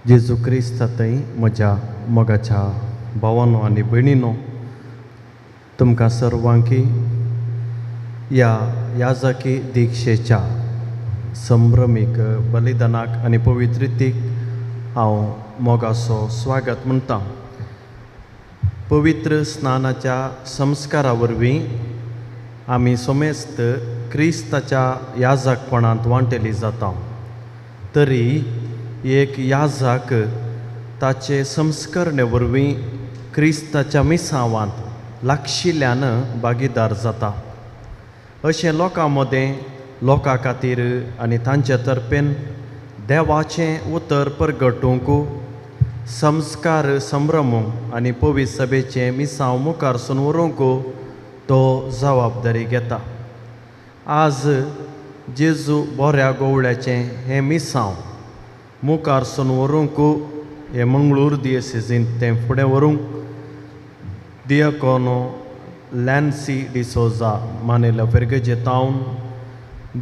जेजू क्रिस्तांतय म्हज्या मोगाच्या भावांनो आनी भयणींनो, तुमकां सर्वांकी ह्या याजकी दिक्षेच्या संभ्रमीक बलिदानाक आनी पवित्रितीक हांव मोगाचो स्वागत म्हणटा. पवित्र स्नानाच्या संस्कारा वरवीं आमी सोमेस्त क्रिस्ताच्या याजकपणांत वांटेली जाता. तरी एक याजक ताचे संस्करणे वरवीं क्रिस्ताच्या मिसांवांत लागशिल्ल्यान भागीदार जाता. अशें लोकां मदें लोकां खातीर आनी तांचे तर्फेन देवाचें उतर परगटूंक संस्कार संभ्रमूंक आनी पवित्र सभेचें मिसांव मुखारसून व्हरूंक तो जबाबदारी घेता. आज जेजू बऱ्या गवळ्याचें हें मिसांव मुखारसून व्हरूंक हे मंगळूर दियेसीसींत तें फुडें व्हरूंक दियाकोनो लॅन्सी डिसोजा मानेला फिरगजे टावन,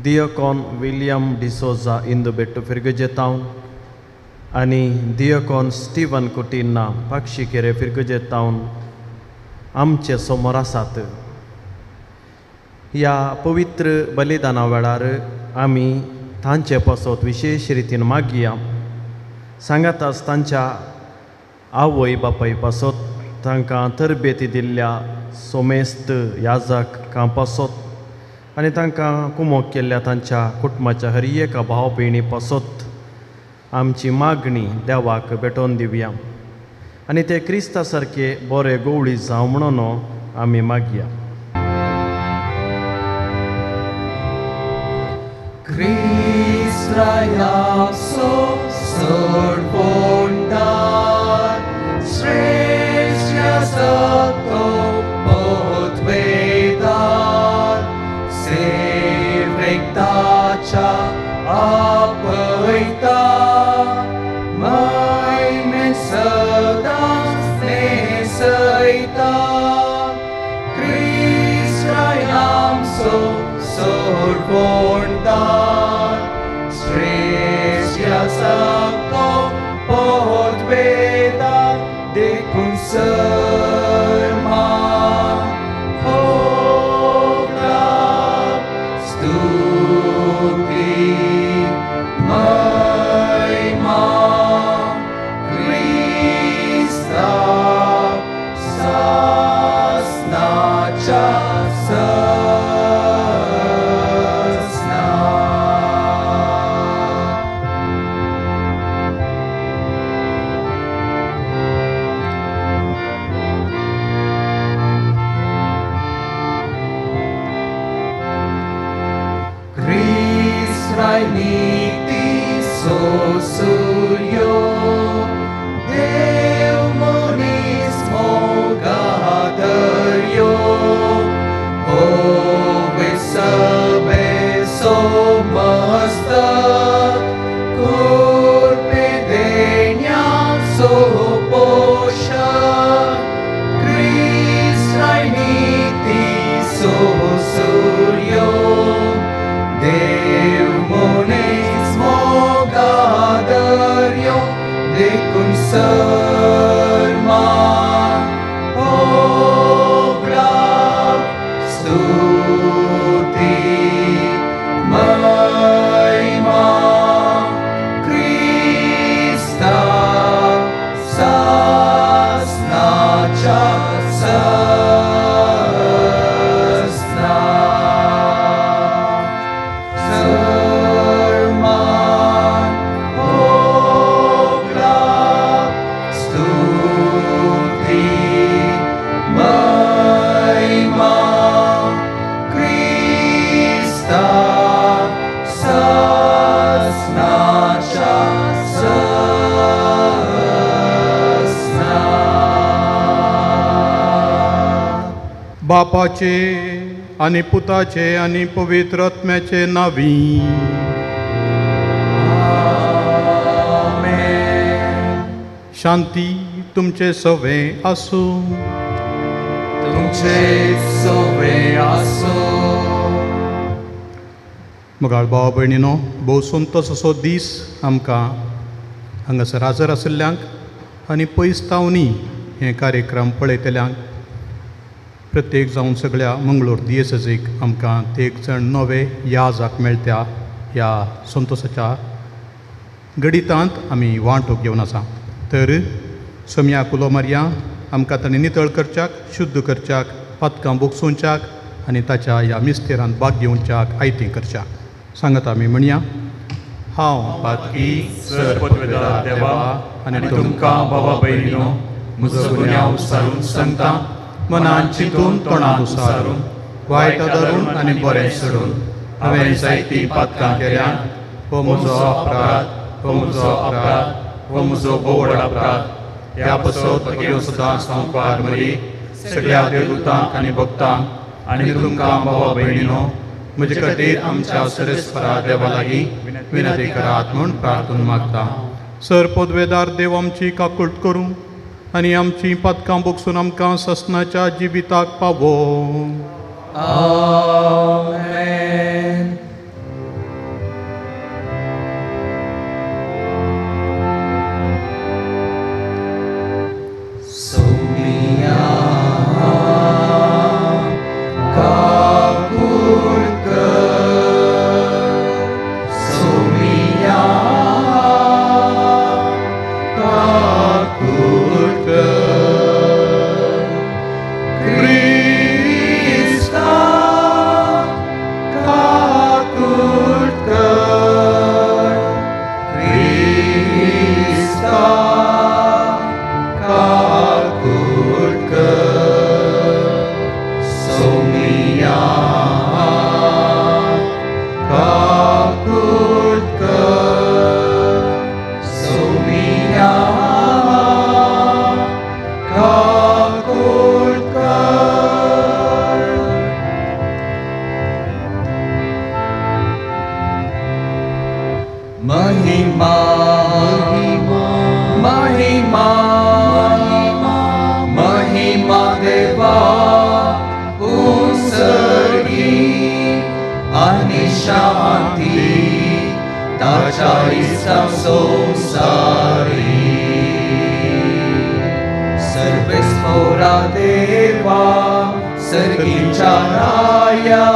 दियाकोन विलियम डिसोजा इंदुबेट्टू फिरगजे टावन आनी दियाकोन स्टीवन कुटिन्ना पाक्षिकेरे फिरगजे टावन आमचे समोर आसात. ह्या पवित्र बलिदाना वेळार आमी तांचे पासत विशेश रितीन मागया. सांगाताच तांच्या आवय बापाय पासत तांकां तरबेती दिल्ल्या सोमेस्त याजकां पासत आनी तांकां कुमोग केल्ल्या तांच्या कुटुंबाच्या हर एका भाव भयणी पासत आमची मागणी देवाक भेटोवन दिवया आनी ते क्रिस्ता सारके बरे गवळी जावं म्हणून आमी मागया. बापाचे आनी पुताचे आनी पवित्र आत्म्याचे नावी. शांती तुमचे सवे आसूं. तुमचे सवे आसूं. मुगाळ भाव भयणीनो, भोव संतोश असो दीस आमकां हांगासर हजर आशिल्ल्यांक आनी पयसतावनी हे कार्यक्रम पळयतल्यांक प्रत्येक जावन सगळ्या मंगळूर दिएससीक आमकां ते एक जण नवे याजाक मेळटा ह्या संतोशाच्या गडितांत आमी वांटो घेवन आसा. तर सोम्या कुलो मारया आमकां ताणें नितळ करच्याक, शुद्ध करच्याक, पातकां बोगसूंच्याक आनी ताच्या ह्या मिस्तेरांत भाग घेवच्याक आयतें करच्याक. सांगात आमी म्हणया. हांव पातकी सरपदवेदार देवा आनी तुमकां बाबा भयणीनो म्हजो गुन्यांव उसारून सांगता, मनान चिंतून तोंडान उसारून वायट धरून आनी बरें सोडून हांवें जायतीं पातकां केल्यां. हो म्हजो अपराध, हो म्हजो बोड अपराध. ह्या पासत घेवन सदांच हांव पार मरी सगळ्या देवदूतांक आनी भक्तांक आनी तुमकां बाबा भयणीनो म्हजे खातीर आमच्या सरस्वरा देवा लागीं विनंती करात म्हूण प्रार्थून मागता. सर पदवेदार देव आमची काकूट करूं आनी आमची पातकां बोगसून आमकां ससनाच्या जिविताक पावो. आमेन. सोमिया काकूट कर, सोमिया काकूट कर. क्रिस्ता काकूट कर, क्रिस्ता काकूट कर. सोमिया काकूट कर, सोमिया काकूट कर. महिमा महिमा महिमा देवा उसळी आणि शांती ताच्या इष्टा संसारी. सर्वेस्पोरा देवा सर्गीच्या राया,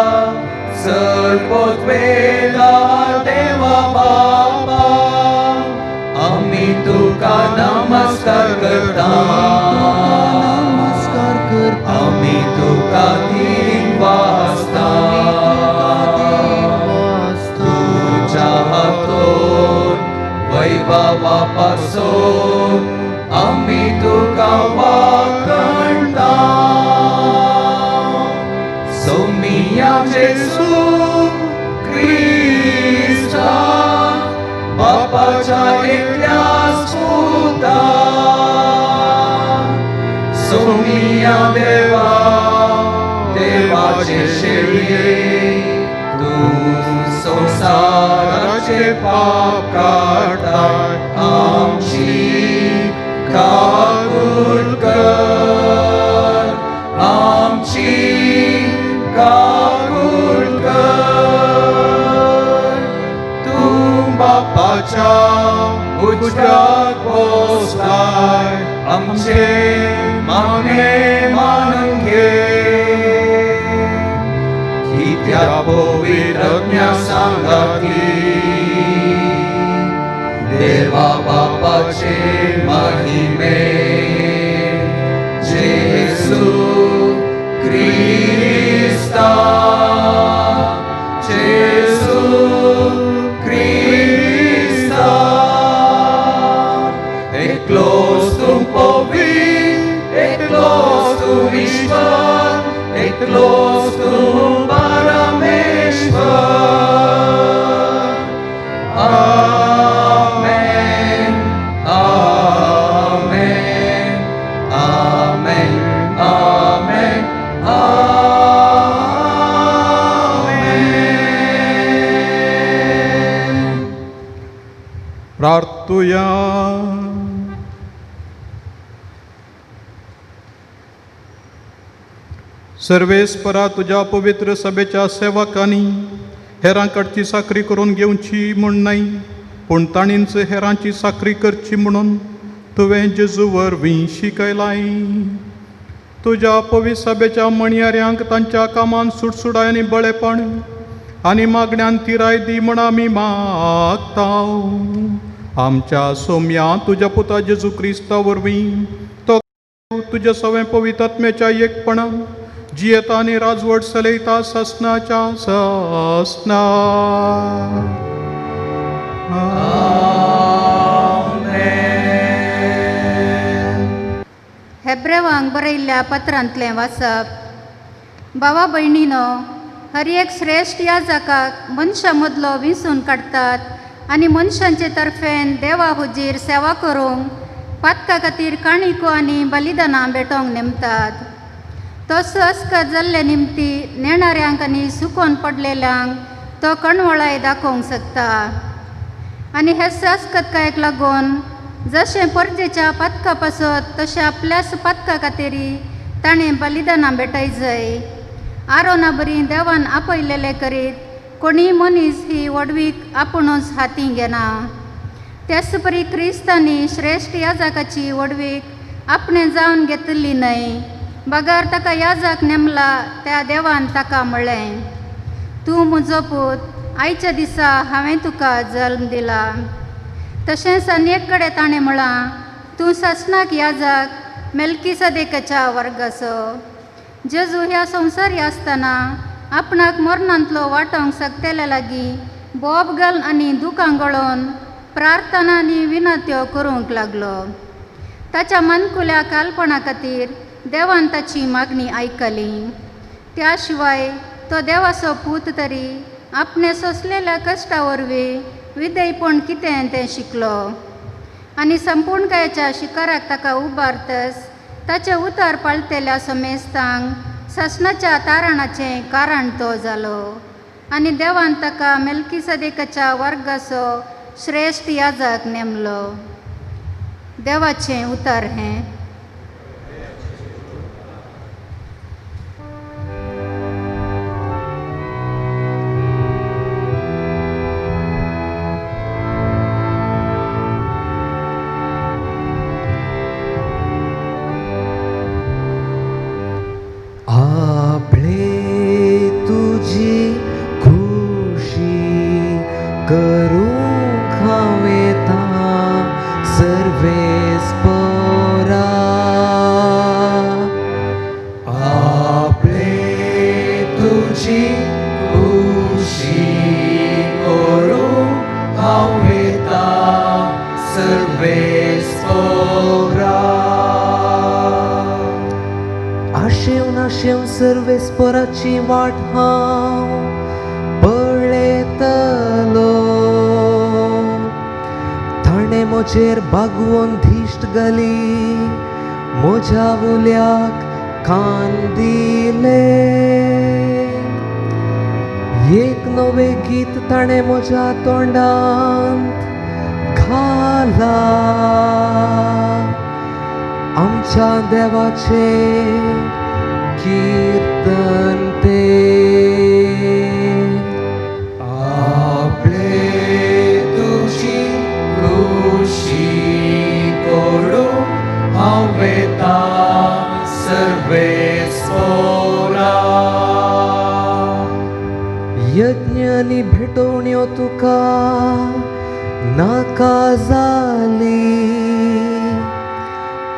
सरपदवेदार देवा बाबा, आम्ही तुका नमस्कार करता. आम्ही तुका दिन वाजता. तुझ्या हातून वैभवापासून आम्ही तुका वाखणता. सोमिया जेसू ख्रिस्ता बापाच्या एकल्याच पुता. सोमिया देवा देवाचे शेळये, तू संसाराचे पाप काढताय. आमची काकूट कर, आमची काकूट कर. तू बापाच्या उजव्यात बसलाय, आमचे मागणे मानून घे. की त्या पवित्रज्ञा सांगाती देवा बापाचे महिमे. जेसू ख्रिस्ता, जेसू ख्रिस्ता. एकलोच तू पवित्र, एकलोच तू ईश्वर, एकलोच तू परमेश्वर. आमेन, आमेन, आमेन, आमेन, आमेन. प्रार्थूया. सर्वेस्परा तुझ्या पवित्र सभेच्या सेवकांनी हेरांकडची साखरी करून घेवची म्हूण नाही, पूण ताणींच हेरांची साखरी करची म्हणून तुवें जेजू वरवीं शिकयलाय. तुज्या पवित्र सभेच्या मणयाऱ्यांक तांच्या कामान सुटसुडाय आनी बळेपण आनी मागण्यांत तिराय दी म्हण आमी मागता. आमच्या सोम्या तुज्या पुता जेजू क्रिस्ता वरवीं तो तुज्या सगळे पवित्र आत्म्याच्या एकपणान जियेता आनी राजवट चलयता ससनाच्या ससना. हेब्रेवांक बरयल्ल्या पत्रांतलें वाचप. भावा भयणीनो, हर एक श्रेश्ठ याजकाक मनशा मदलो विंचून काडटात आनी मनशांचे तर्फेन देवा हुजीर सेवा करूंक पातका खातीर काणिको आनी बलिदानां भेटोवंक नेमतात. तो अस्कत जाल्ले निमती नेणाऱ्यांक आनी सुकोवन पडलेल्यांक तो कणवळाय दाखोवंक शकता. आनी हे अस्कतकायेक लागून जशें परजेच्या पातका पासत तशें आपल्याच पातका खातीर ताणें बलिदानां भेटय जाय. आरोना बरी देवान आपयलेले करीत कोणी मनीस ही वडवीक आपुणूच हातीं घेना. त्याच परी क्रिस्तांनी श्रेश्ठ याजकाची वडवीक आपणें जावन घेतली न्हय. बगार ताका याजक नेमला त्या देवान ताका म्हणलें, तूं म्हजो पूत, आयच्या दिसा हांवें तुका जल्म दिला. तशेंच आनी एक कडेन ताणें म्हळां, तूं ससनाक याजक मेल्किसेदेकाच्या वर्गाचो. जेजू ह्या संवसारी आसतना आपणाक मरणांतलो वांटोवंक शकतेले लागीं बोब घालन आनी दुखां गळोवन प्रार्थना आनी विनत्यो करूंक लागलो. ताच्या मनकुल्या कालपणा खातीर देवान ताची मागणी आयकली. त्या शिवाय तो देवाचो पूत तरी आपणे सोंसलेल्या कश्टा वरवीं विधेयपण कितें तें शिकलो. आनी संपूर्णकायेच्या शिखराक ताका उबारतस ताचे उतर पाळतेल्या समेस्तांक ससनाच्या तारणाचें कारण तो जालो. आनी देवान ताका मेल्किसेदेकाच्या वर्गाचो श्रेश्ठ याजक नेमलो. देवाचें उतर हें. सर्वेस्पराची वाट हांव पळयतलो. ताणें म्हजेर बागवून धिश्ट घाली, म्हज्या उल्याक कान दिले. एक नवें गीत ताणें म्हज्या तोंडांत घाला. आमच्या देवाचे कीर्तन ते. आपले तुझी खुशी करूं हांव वेता सर्वेस्परा. यज्ञ आनी भेटोवण्यो तुका नाका जाली,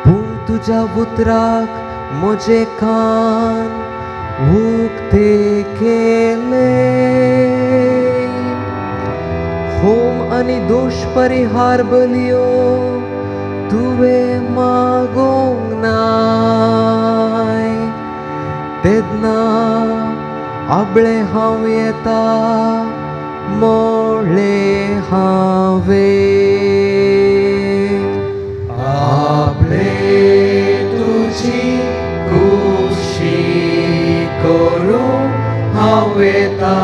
पूण तुज्या उतराक म्हजे कान उक्ते केले. होम आनी दोश परिहार बलियो तुवें मागोंक नाय. तेदना आबळे हांव येता मोळे हांवें. आपले तुझी खुशी करूं हांव येता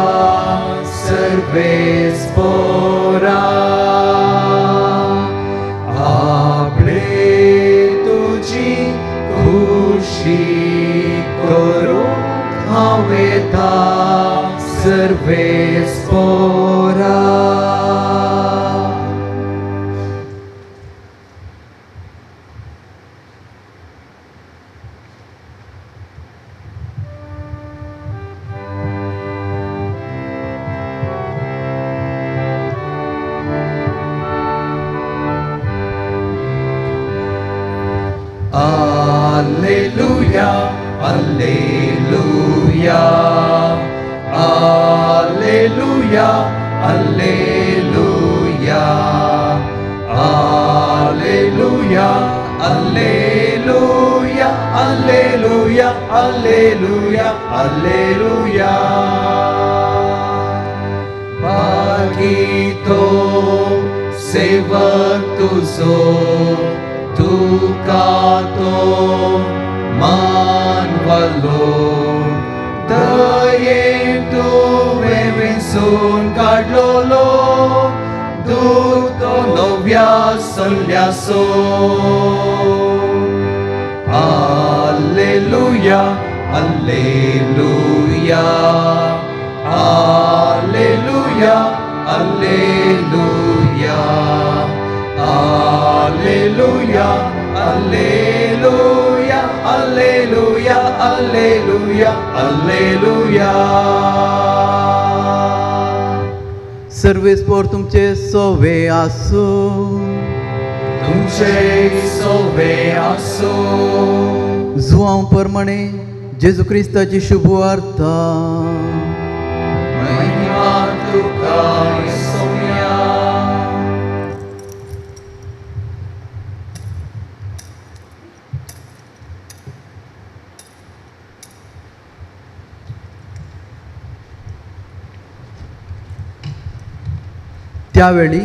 सर्वेस्परा. आपले तुझी खुशी करूं हांव येता सर्वेस्परा. Alleluia, Alleluia, Alleluia, Alleluia, Alleluia, Alleluia, Alleluia, Alleluia, Alleluia. Bagito सेवक तुझो तुका तो मानवलो दये तुवें विंचून काडलोलो दूत तो नव्या सल्ल्याचो Alleluia, Alleluia, Alleluia, Alleluia, Alleluia, Alleluia, Alleluia, Alleluia, Alleluia. सर्वेस्पोर तुमचे सोवे आसो तुमचे सोवे आसो जुआंव परमणे जेजू क्रिस्ताची शुभवार्ता महिमा तुका सोम्या. त्यावेळी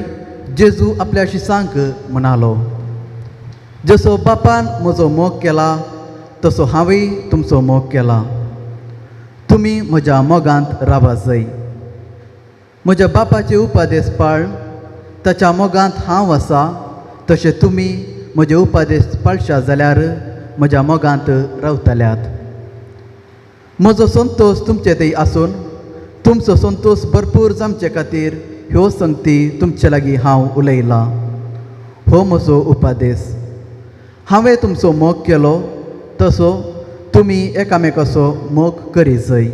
जेजू आपल्या शिसांक म्हणालो, जसो बापान म्हजो मोग केला तसो हांवें तुमचो मोग केला. तुमी म्हज्या मोगांत रावा जाय. म्हज्या बापाचे उपादेश पाळ. ताच्या मोगांत हांव आसा तशें तुमी म्हजे उपादेश पाळशा जाल्यार म्हज्या मोगांत रावतल्यात. म्हजो संतोश तुमचे थंय आसून तुमचो संतोश भरपूर जावचे खातीर ह्यो संगती तुमचे लागीं हांव उलयलां. हो म्हजो उपादेश. हांवें तुमचो मोग केलो तसो तुमी एकामेकाचो मोग करी जाय.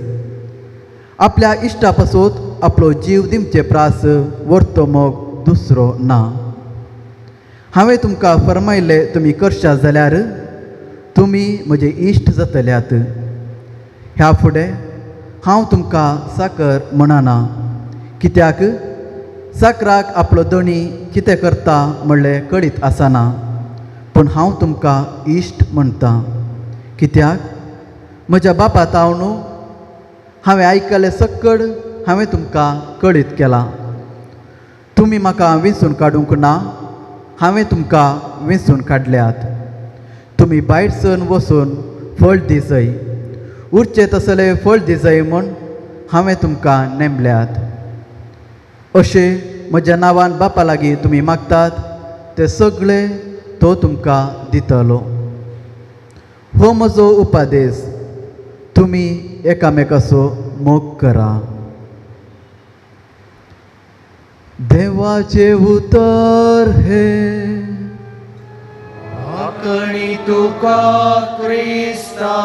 आपल्या इश्टा पासून आपलो जीव दिवचे प्रास व्हरतो मोग दुसरो ना. हांवें तुमकां फरमायले तुमी करशा जाल्यार तुमी म्हजे इश्ट जातल्यात. ह्या फुडें हांव तुमकां साकर म्हणना, कित्याक साकराक आपलो धणी कितें करता म्हणलें कळीत आसना. पूण हांव तुमकां इश्ट म्हणटा, कित्याक म्हज्या बापा ताव न्हू. हांवें आयकलें सकड हांवें तुमकां कळीत केलां. तुमी म्हाका वेंचून काडूंक ना, हांवें तुमकां वेंचून काडल्यात. तुमी भायर सरून वचून फळ दिसय. उरचे तसले फळ दिसय म्हूण हांवें तुमकां नेमल्यात. अशें म्हज्या नांवान बापा लागीं तुमी मागतात ते सगळे तो तुमकां दितलो. हो म्हजो उपादेश. तुमी एकामेकाचो मोग करा. देवाचे उतर हे आकणी तुका क्रिस्ता.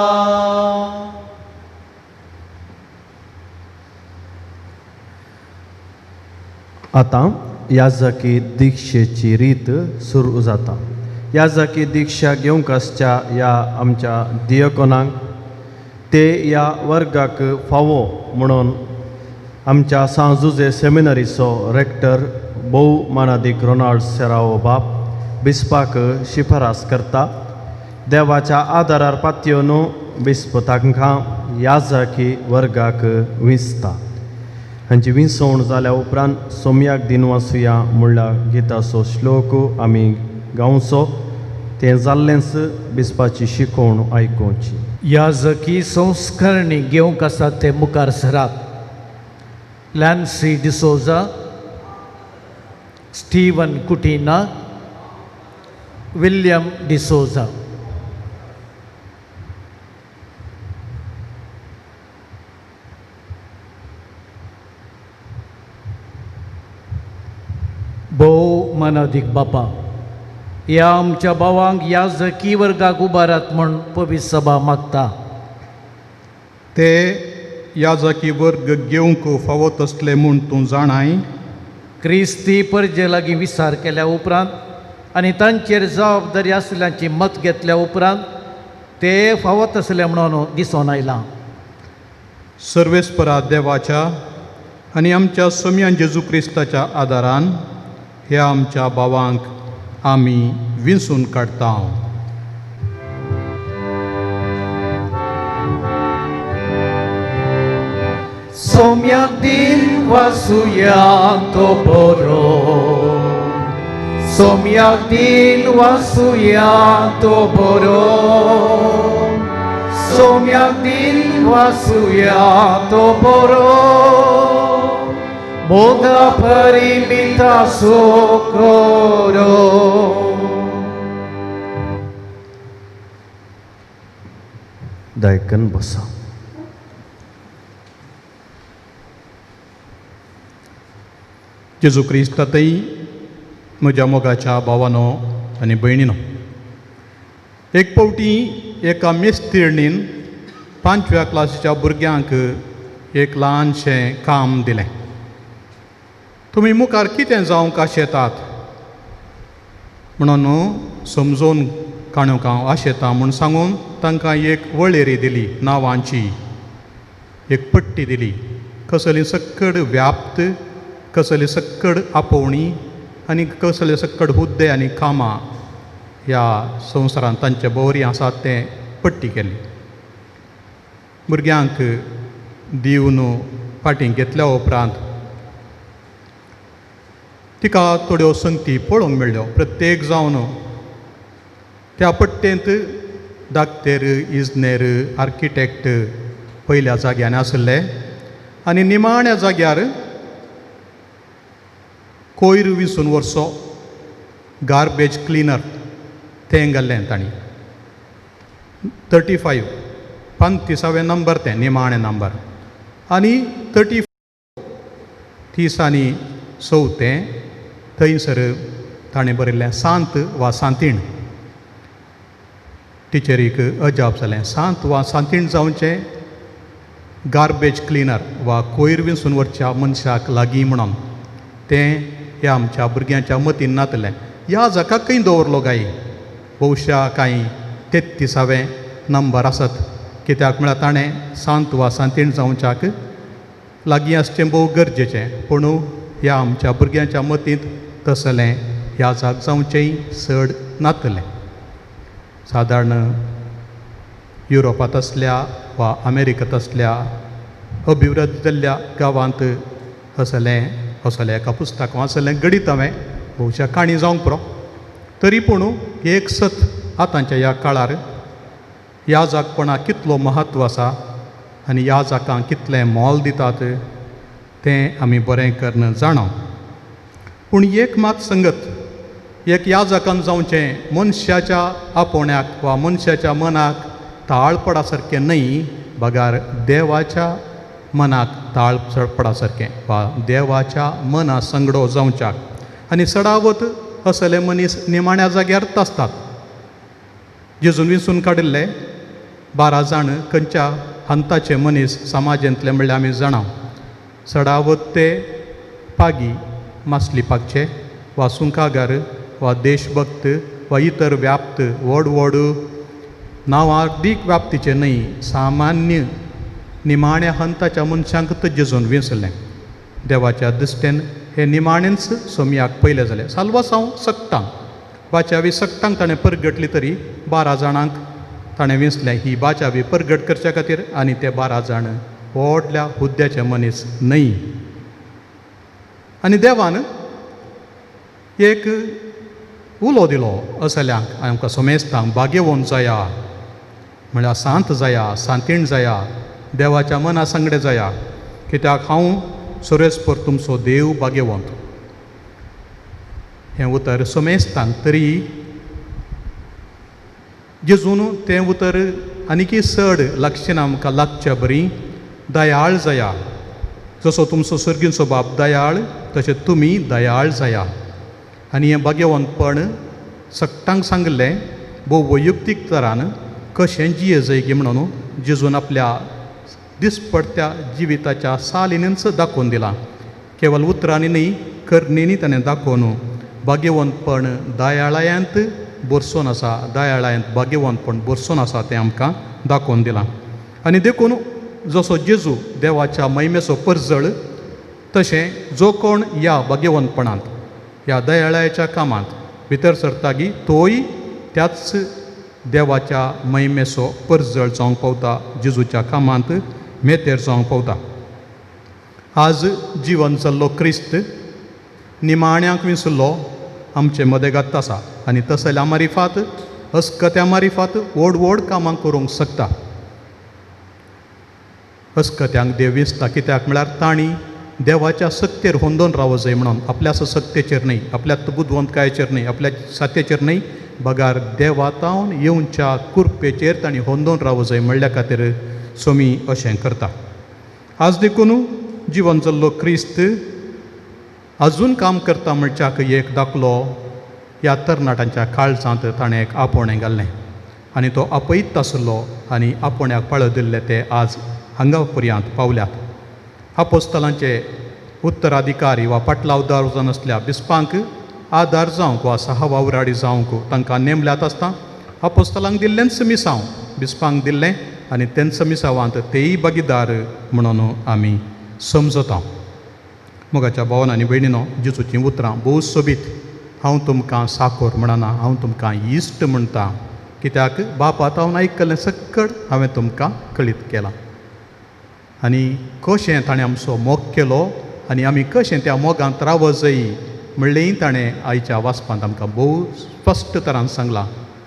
आतां याजकी दिक्षेची रीत सुरू जाता. याजकी दिक्षा घेवंक आसच्या ह्या आमच्या दियकोनांक ते ह्या वर्गाक फावो म्हणून आमच्या सांजुजे सेमिनरीचो रेक्टर भोवमानादीक रोनाल्ड सेरावो बाप बिस्पाक शिफारस करता. देवाच्या आदारार पातयेवन बिस्प तांकां याजकी वर्गाक विंचता. हांची विंचवण जाल्या उपरांत सोमयाक दिन वाचुया म्हणल्यार गिताचो श्लोक आमी गावचो. तें जाल्लेंच बिस्पाची शिकवण आयकुची. याजकी संस्करणी घेवंक आसात ते मुखार सरात. Lancy D'Souza, Steven कुटिना, William D'Souza. भोव मानादीक बापा, ह्या आमच्या भावांक याजकी वर्गाक उबारात म्हूण पवित्र सभा मागता. ते याजकी वर्ग घेवंक फावो तसले म्हूण तूं जाणाय. क्रिस्ती परजे लागीं विचार केल्या उपरांत आनी तांचेर जबाबदारी आसल्यांची मत घेतल्या उपरांत ते फावत असले म्हणून दिसून आयलां. सर्वेस्परा देवाच्या आनी आमच्या सोम्यान जेजू क्रिस्ताच्या आदारान ह्या आमच्या भावांक आमी विंचून काडटा. सोम्याक दिन वासुया तो बरो, सोम्याक दिन वासुया तो बरो, सोम्याक दिन वासुया तो बरो, बोधा परिमिता सोक्रोरो. दायकन बसा. जेजू क्रिस्तातय म्हज्या मोगाच्या भावानो आनी भयणीनो, एक फावटी एका मेस्तिरणीन 5व्या क्लासीच्या भुरग्यांक एक ल्हानशें काम दिलें. तुमी मुखार कितें जावंक आशेतात म्हणून समजोवन काणूंक हांव आशेतां म्हूण सांगून तांकां एक वळेरी दिली, नांवांची एक पट्टी दिली. कसली सक्कड व्याप्त, कसले सक्कड आपोवणी आनी कसले सक्कड हुद्दे आनी कामां ह्या संवसारांत तांचे भोवरी आसात तें पट्टी केली. भुरग्यांक दिवन फाटीं घेतल्या उपरांत तिका थोड्यो संगती पळोवंक मेळ्ळ्यो. प्रत्येक जावन त्या पट्टेंत दाक्तेर, इजनेर, आर्किटेक्ट पयल्या जाग्यार आसले आनी निमाण्या जाग्यार कोयर विंचून वर्सो गार्बेज क्लिनर तें घाल्लें तांणी. 35 35वें नंबर तें निमाणें नंबर. आनी 34 30 आनी 4 थंयसर ताणें बरयल्लें सांत वा सांतीण. टिचरीक अजाप जालें. सांत वा सांतीण जावचें गार्बेज क्लिनर वा कोयर विंचून वरच्या मनशाक लागीं म्हणून तें ह्या आमच्या भुरग्यांच्या मतीन नातलें. ह्या जाकाकय दवरलो गाय. भोवशा कांय 33वें नंबर आसत, कित्याक म्हळ्यार ताणें सांत वा सांतीण जावच्याक लागीं आसचें भोव गरजेचें. पूण ह्या आमच्या भुरग्यांच्या मतींत तसलें ह्या जाग जावचेंय चड नातलें. सादारण युरोपांत असल्या वा अमेरिकेंत असल्या अभिवृद्धी जाल्ल्या गांवांत असलें एका पुस्तकां वाचलें गणीत हांवें, भोवशा काणी जावंक पुरो. तरी पूण एक सत आतांच्या ह्या काळार ह्या जागपणाक कितलो म्हत्व आसा आनी ह्या जाकांक कितलें मोल दितात तें आमी बरें करन जाणा. पूण एक मात संगत, एक ह्या जाकान जावचें मनशाच्या आपोवण्याक वा मनशाच्या मनाक ताळ पडा सारकें न्हय, बगार देवाच्या मनाक ताळ पडा सारकें वा देवाच्या मना संगडो जावच्याक. आनी सडावत असले मनीस निमाण्या जाग्यार आसतात. जेजून विंचून काडिल्ले 12 जाण खंयच्या हंताचे मनीस समाजांतले म्हणल्यार आमी जाणा. सडावत ते पागी मासलिपाकचे वा सुंकागार वा देशभक्त वा इतर व्याप्त व्हड व्हड नांवादीक व्याप्तीचे न्हय, सामान्य निमाण्या हंताच्या मनशांक जेजून विंचलें. देवाच्या दृश्टेन हे निमाणेंच सोमयाक पयलें जालें. साल्वासांव सक्तांक बाच्यावी सक्तांक ताणें परगटली तरी 12 जाणांक ताणें विंचलें ही बाच्यावी परगट करच्या खातीर. आनी ते 12 जाण व्हडल्या हुद्द्याचे मनीस न्हय. आनी देवान एक उलो दिलो असल्यांक आमकां सोमेस्तांक भाग्यवंत जाया, म्हळ्यार सांत जाया, सांतीण जाया, देवाच्या मना सांगडे जाया, कित्याक हांव सुरेस्पर तुमचो देव भाग्यवंत. हें उतर सोमेस्तांक. तरी जेजून तें उतर आनीकी चड लक्षण आमकां लागचें बरी. दयाळ जाया, जसो तुमचो सर्गीचो बाप दयाळ तशें तुमी दयाळ जाया. आनी हें भाग्यवंतपण सक्तांक सांगलें भोव वैयक्तीक तरान कशें जिये जाय म्हणून जेजून आपल्या दिसपडत्या जिविताच्या सालिनींच दाखोवन दिलां. केवळ उतरांनी न्ही, करणेनी ताणें दाखोवन भाग्यवंतपण दयाळायांत बरसून आसा, दयाळायंत भाग्यवंतपण बरसून आसा तें आमकां दाखोवन दिलां. आनी देखून जसो जेजू देवाच्या महिमेचो परजळ, तशें जो कोण ह्या भाग्यवंतपणांत, ह्या दयाळायेच्या कामांत भितर सरतागी तोय त्याच देवाच्या महिमेचो परजळ जावंक पावता, जेजूच्या कामांत मेतेर जावंक पावता. आज जिवन जाल्लो क्रिस्त निमाण्यांक विसरलो आमचे मदेगात आसा आनी तसल्या मारिफात अस्कत्या मारिफात व्हड व्हड कामां करूंक शकता. अस्कत्यांक देव विसता कित्याक म्हळ्यार तांणी देवाच्या सत्तेर होंदोन रावो जाय म्हणून, आपल्या सत्तेचेर न्ही, आपल्या बुदवंतकायेचेर न्ही, आपल्या सातेचेर न्ही, बगार देवातावन येवच्या कुरपेचेर तांणी होंदोन रावो जाय म्हणल्या खातीर सोमी अशें करता. आज देखून जिवन जाल्लो क्रिस्त अजून काम करता म्हणच्याक एक दाखलो ह्या तरणाट्यांच्या काळजांत ताणें एक आपोणें घाल्लें आनी तो आपयत आसलो आनी आपोण्याक पाळो दिल्ले ते आज हांगा पर्यंत पावल्यात. आपोस्तलांचे उत्तराधिकारी वा पाटलावदार जावन आसल्या बिस्पांक आदार जावंक वा सहवावराडी जावंक तांकां नेमल्यात आसता. आपोस्तलांक दिल्लेंच मिसांव बिस्पांक दिल्लें आनी तेंच मिसावांत तेय भागीदार म्हणून आमी समजता. मोगाच्या भावान आनी भयणीनो, जेजूचीं उतरां भोव सोबीत. हांव तुमकां साकोर म्हणना, हांव तुमकां इश्ट म्हणटा, कित्याक बापातावन आयकल्लें सकट हांवें तुमकां कळीत केलां. आनी कशें ताणें आमचो मोग केलो आनी आमी कशें त्या मोगांत रावो जायी म्हणलेंय ताणें आयच्या वाचपांत आमकां भोव स्पश्ट तरान सांगलां.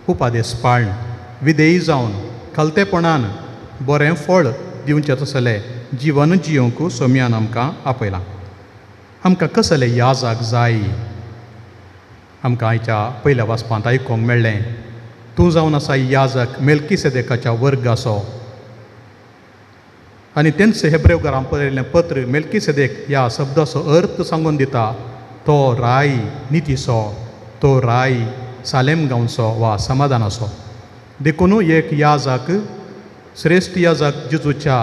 उपादेस पाळण, विधेयी जावन खालतेपणान बरें फळ दिवचें तसलें जिवन जियोंक सोम्यान आमकां आपयलां. आमकां कसले याजाक जाय, आमकां आयच्या पयल्या वाचपांत आयकोंक मेळ्ळें. तूं जावन आसा याजक मेल्किसेदेकाच्या वर्गाचो. आनी तेंच हेब्रेवकारांक बरयल्लें पत्र मेल्किसेदेक ह्या शब्दाचो अर्थ सांगून दिता, तो राय नितीचो, तो राय सालेम गांवचो वा समाधानाचो. देखून एक याजक, श्रेश्ठ याजक जेजूच्या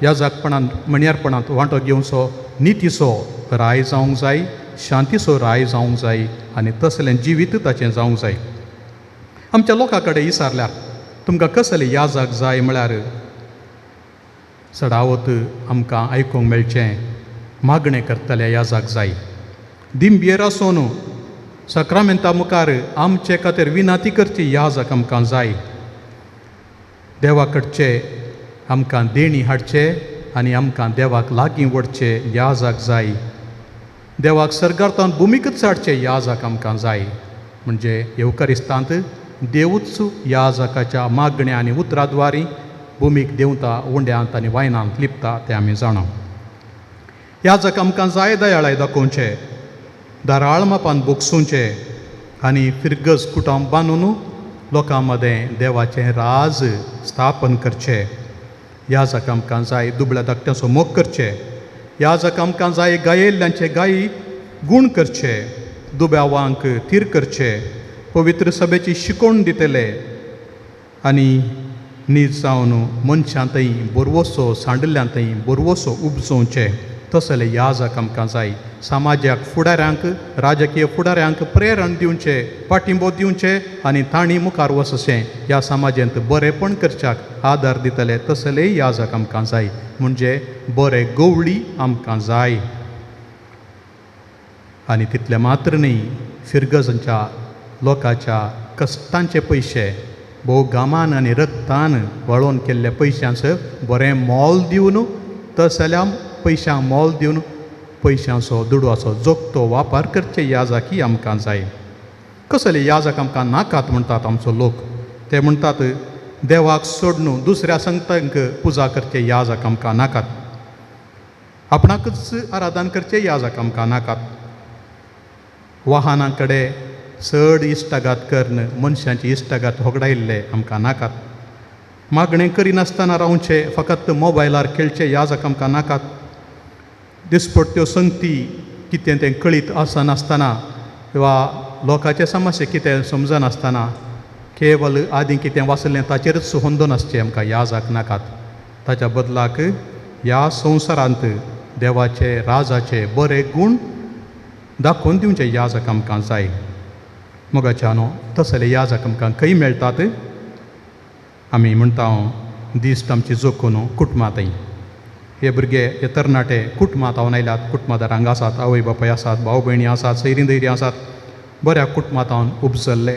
याजकपणांत मणियारपणांत वांटो घेवचो नितीचो राय जावंक जाय, शांतीचो राय जावंक जाय आनी तसलें जिवीत ताचें जावंक जाय. आमच्या लोकां कडेन विचारल्यार तुमकां कसलें याजक जाय म्हळ्यार सडावत आमकां आयकूंक मेळचें मागणें करतले याजक जाय. दिंबयेर आसून सक्रामेंता मुखार आमचे खातीर विनाती करची याजक आमकां जाय. देवा कडचे आमकां देणी हाडचे आनी आमकां देवाक लागीं व्हरचे याजक जाय. देवाक सर्गार्थान भुमिकच हाडचे याजक आमकां जाय. म्हणजे येवकारिस्तांत देवूच याजकाच्या मागण्या आनी उतराद्वारी भुमीक देंवता, उंड्यांत आनी वायनांत लिपता तें आमी जाणा. याजक आमकां जाय दयाळाय दाखोवचे, दाराळ मापान बोगसूंचे आनी फिरगज कुटुंब बांदून लोकां मदें देवाचें राज स्थापन करचें. याजक आमकां जाय दुबळ्या धाकट्यांचो मोग करचे. याजक आमकां जाय गायेल्ल्यांचे गायी गूण करचे, दुब्यावांक थीर करचे, पवित्र सभेची शिकोवण दितले आनी नीज जावन मनशांतय बोरवोसो सांडिल्ल्यांतय बोरवोसो उपजोवचे. तसले याजक आमकां जाय. समाजाक फुडाऱ्यांक, राजकीय फुडाऱ्यांक प्रेरण दिवचे, पाठिंबो दिवचे आनी तांणी मुखार वचचें ह्या समाजांत बरेपण करच्याक आदार दितले. तसलेय याजक आमकां जाय. म्हणजे बरे गवळी आमकां जाय. आनी तितले मात्र न्ही, फिरगजांच्या लोकांच्या कश्टांचे पयशे भोव गामान आनी रक्तान वळोवन केल्ल्या पयशांचो बरें मोल दिवन, तसल्या पयशांक मोल दिवन पयशांचो दुडवाचो जोगतो वापर करचे याजकी आमकां जाय. कसले याजक आमकां नाकात म्हणटात आमचो लोक. ते म्हणटात देवाक सोडून दुसऱ्या संतांक पुजा करचे याजक आमकां नाकात. आपणाकच आराधन करचे याजक आमकां नाकात. वाहनां कडेन चड इश्टाघात करून मनशांची इश्टाघात होगडायिल्ले आमकां नाकात. मागणें करिनासतना रावचे, फकत मोबायलार खेळचे याजक आमकां नाकात. दिसपट्ट्यो संगती कितें तें कळीत आसनासतना वा लोकांचे समस्या कितें समजनासतना केवल आदीं कितें वाचलें ताचेरच होंदोन आसचें आमकां याजक नाकात. ताच्या बदलाक ह्या संवसारांत देवाचे राजाचे बरे गूण दाखोवन दिवचे याजक आमकां जाय. मोगाच्यानो तसले याजाक आमकां खंय मेळटात. आमी म्हणटा दिश्ट आमची जोखून कुटुंबांतय हे भुरगे हे तरणाटे कुटुंबांतावन आयल्यात. कुटुंबादारांक आसात, आवय बापाय आसात, भाव भयणी आसात, सैरी दैरी आसात, बऱ्या कुटुंबांतावन उपजल्ले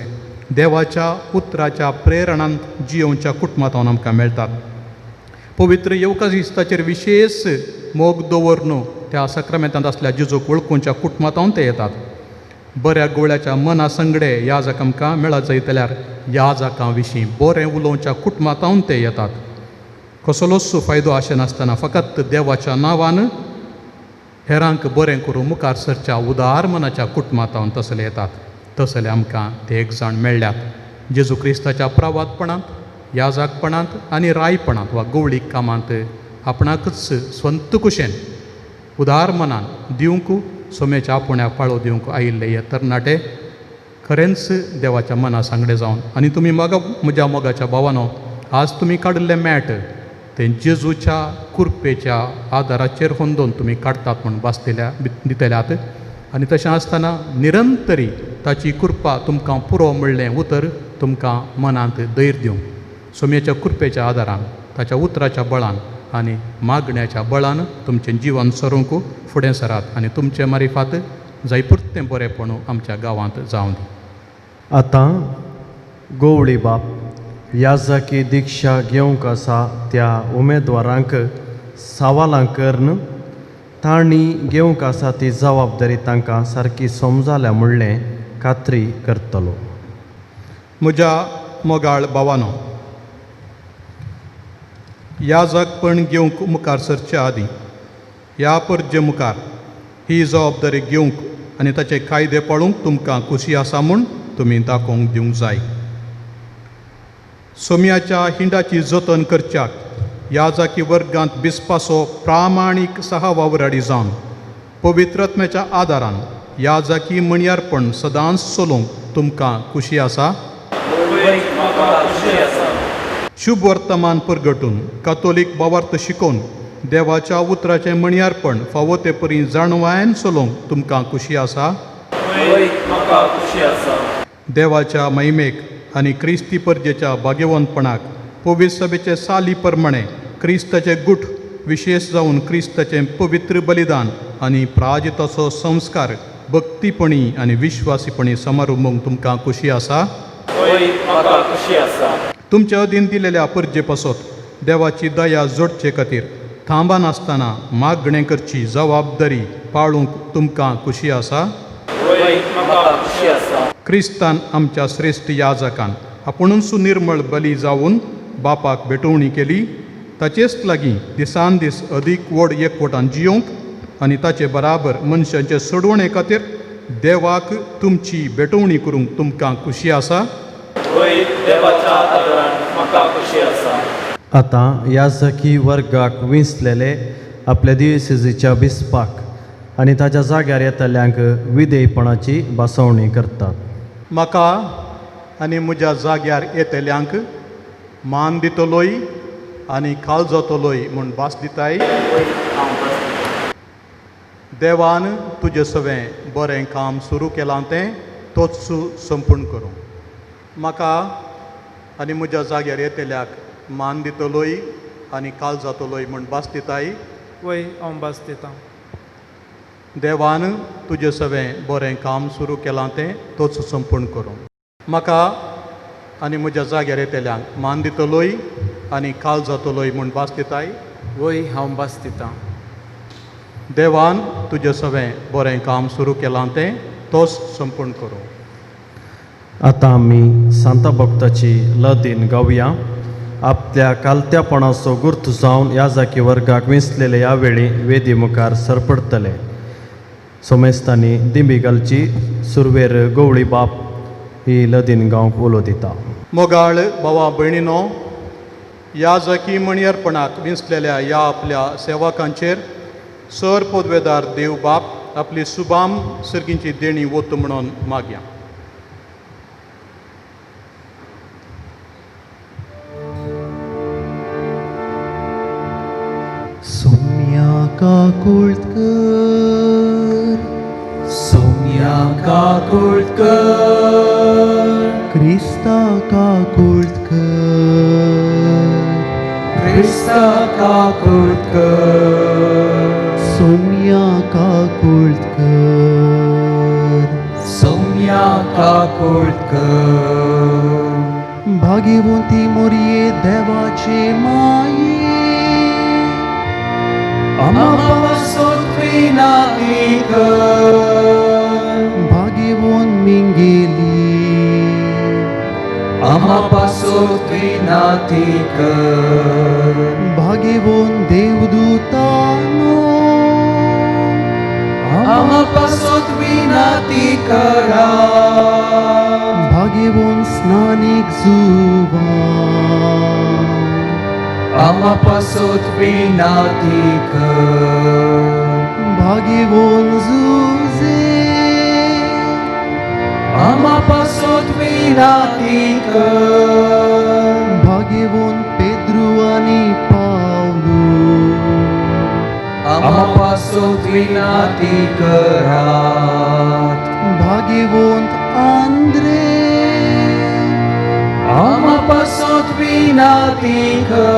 देवाच्या उतराच्या प्रेरणांत जियोवच्या कुटुंबांतावन आमकां मेळटात. पवित्र येवकादिस्ताचेर विशेश मोग दवरून त्या सक्रामेंतांत आसल्या जेजूक वळखूच्या कुटुंबांतावन ते येतात. बऱ्या गोळ्याच्या मना संगडे याजाक आमकां मेळत जायतल्यार याजाकां विशीं बरें उलोवच्या कुटुंबांतावन ते येतात. कसलोच फायदो आसनासतना फकत देवाच्या नांवान हेरांक बरें करून मुखार सरच्या उदार मनाच्या कुटुंबांतावन तसले येतात. तसले आमकां ते एक जाण मेळ्ळ्यात. जेजू क्रिस्ताच्या प्रवादपणांत, याजाकपणांत आनी रायपणांत वा गवळीक कामांत आपणाकच स्वंत कुशेन उदार मनान दिवंक सोमेच्या आपुण्याक पाळो दिवंक आयिल्ले हे तरणाटे खरेंच देवाच्या मना सांगडे जावन आनी तुमी म्हज्या मोगाच्या भावानो आज तुमी काडिल्ले मॅट ते जेजूच्या कुरपेच्या आदाराचेर होंदोवन तुमी काडटात म्हूण भासतेल्या दितल्यात. आनी तशें आसतना निरंतरी ताची कृपा तुमकां पुरो म्हणलें उतर तुमकां मनांत धैर्य दिवंक सोम्याच्या कृपेच्या आदारान ताच्या उतराच्या बळान आनी मागण्याच्या बळान तुमचें जिवन सरूंक फुडें सरात आनी तुमचे मारिफात जायपुरतें बरेंपण आमच्या गांवांत जावं दी. आतां गोवळी बाप याजाकी दिक्षा घेवंक आसा त्या उमेदवारांक सवालां करन तांणी घेवंक आसा ती जबाबदारी तांकां सारकी समजाल्या म्हणलें खात्री करतलो. म्हज्या मोगाळ भावानो, याजाकपण घेवंक मुखार सरचे आदीं ह्या परजे मुखार ही जबाबदारी घेवंक आनी ताचे कायदे पाळूंक तुमकां खुशी आसा म्हूण तुमी दाखोवंक दिवंक जाय. सोम्याच्या हिंडाची जतन करच्याक याजाकी वर्गांत बिस्पासो प्रामाणीक सहवावराडी जावन पवित्रत्म्याच्या आदारान याजाकी मणयारपण सदांच चलोवंक तुमकां खुशी आसा. शुभ वर्तमान परगटून कातोलीक भावार्थ शिकोवन देवाच्या उतराचें मणयारपण फावो ते परी जाणवायन चलोवंक तुमकां खुशी आसा. देवाच्या महिमेक आनी क्रिस्ती परजेच्या भाग्यवंतपणाक पवित्र सभेचे साली प्रमाणे क्रिस्ताचे गुठ विशेष जावन क्रिस्ताचें पवित्र बलिदान आनी प्राजिताचो संस्कार भक्तीपणी आनी विश्वासीपणी समारंभूंक तुमकां खुशी आसा. तुमच्या अधीन दिलेल्या परजे पासत देवाची दया जोडचे खातीर थांबा नासतना मागणें करची जबाबदारी पाळूंक तुमकां खुशी आसा. क्रिस्तान आमच्या श्रेश्ठ याजकान आपुणूच निर्मळ बली जावन बापाक भेटवणी केली. ताचेच लागीं दिसान दीस अदीक व्हड एकवटान जियोवंक आनी ताचे बराबर मनशांचे सोडवणे खातीर देवाक तुमची भेटवणी करूंक तुमकां खुशी आसा. आतां याजकी वर्गाक विंचलेले आपल्या दिवसेजीच्या बिस्पाक आनी ताच्या जाग्यार येतल्यांक विधेयपणाची भासवणी करतात. म्हाका आनी म्हज्या जाग्यार येतल्यांक मान दितलोय आनी खाल जातलोय म्हूण भास दिताय. देवान तुजें सगळें बरें काम सुरू केलां तें तोच संपूर्ण करूं. म्हाका आनी म्हज्या जाग्यार येतल्याक मान दितलोय आनी काल जातलोय म्हूण भास दिताय. वय हांव भास दितां. देवान तुजें सगळें बरें काम सुरू केलां तें तोच संपूर्ण करूं. म्हाका आनी म्हज्या जाग्यार येतल्यांक मान दितलोय आनी काल जातलोय म्हूण भास दिताय. वय हांव भास दितां. देवान तुजें सगळें बरें काम सुरू केलां तें तोच संपूर्ण करूं. आतां आमी सांता भक्ताची लदीन गावया. आपल्या कालत्यापणाचो गुर्त जावन याजकी वर्गाक विंचलेले ह्या वेळी वेदी मुखार सरपडतले. सोमेस्तांनी दिंबी घालची. सुरवेर गवळी बाप ही लदीन गांवक उलो दिता. मोगाळ भावा भयणीनो, याजकी मणयारपणाक विंचलेल्या ह्या आपल्या सेवकांचेर सर पदवेदार देव बाप आपली सुबाम सर्गींची देणी वत म्हणून मागया. Saumya काकुळकर, Saumya काकुळकर, काकुळकर Krista Kakurtkar, Saumya काकुळकर Soumya Kakurtkar, Bhagyavanti मोरये देवाचे माये Amapasot Vinatikar, भाग्यवंत मिंगेली Amapasot Vinatikar, भाग्यवंत देवदूतानो Amapasot Vinatikara, भाग्यवंत स्नानिक जुवान Amapasot Vinatikar, भाग्यवंत जुजे Amapasot Vinatikar, भाग्यवंत पेद्रू आणि पावलू Amapasot Vinatikarat, भाग्यवंत आंद्रे Amapasot Vinatikar,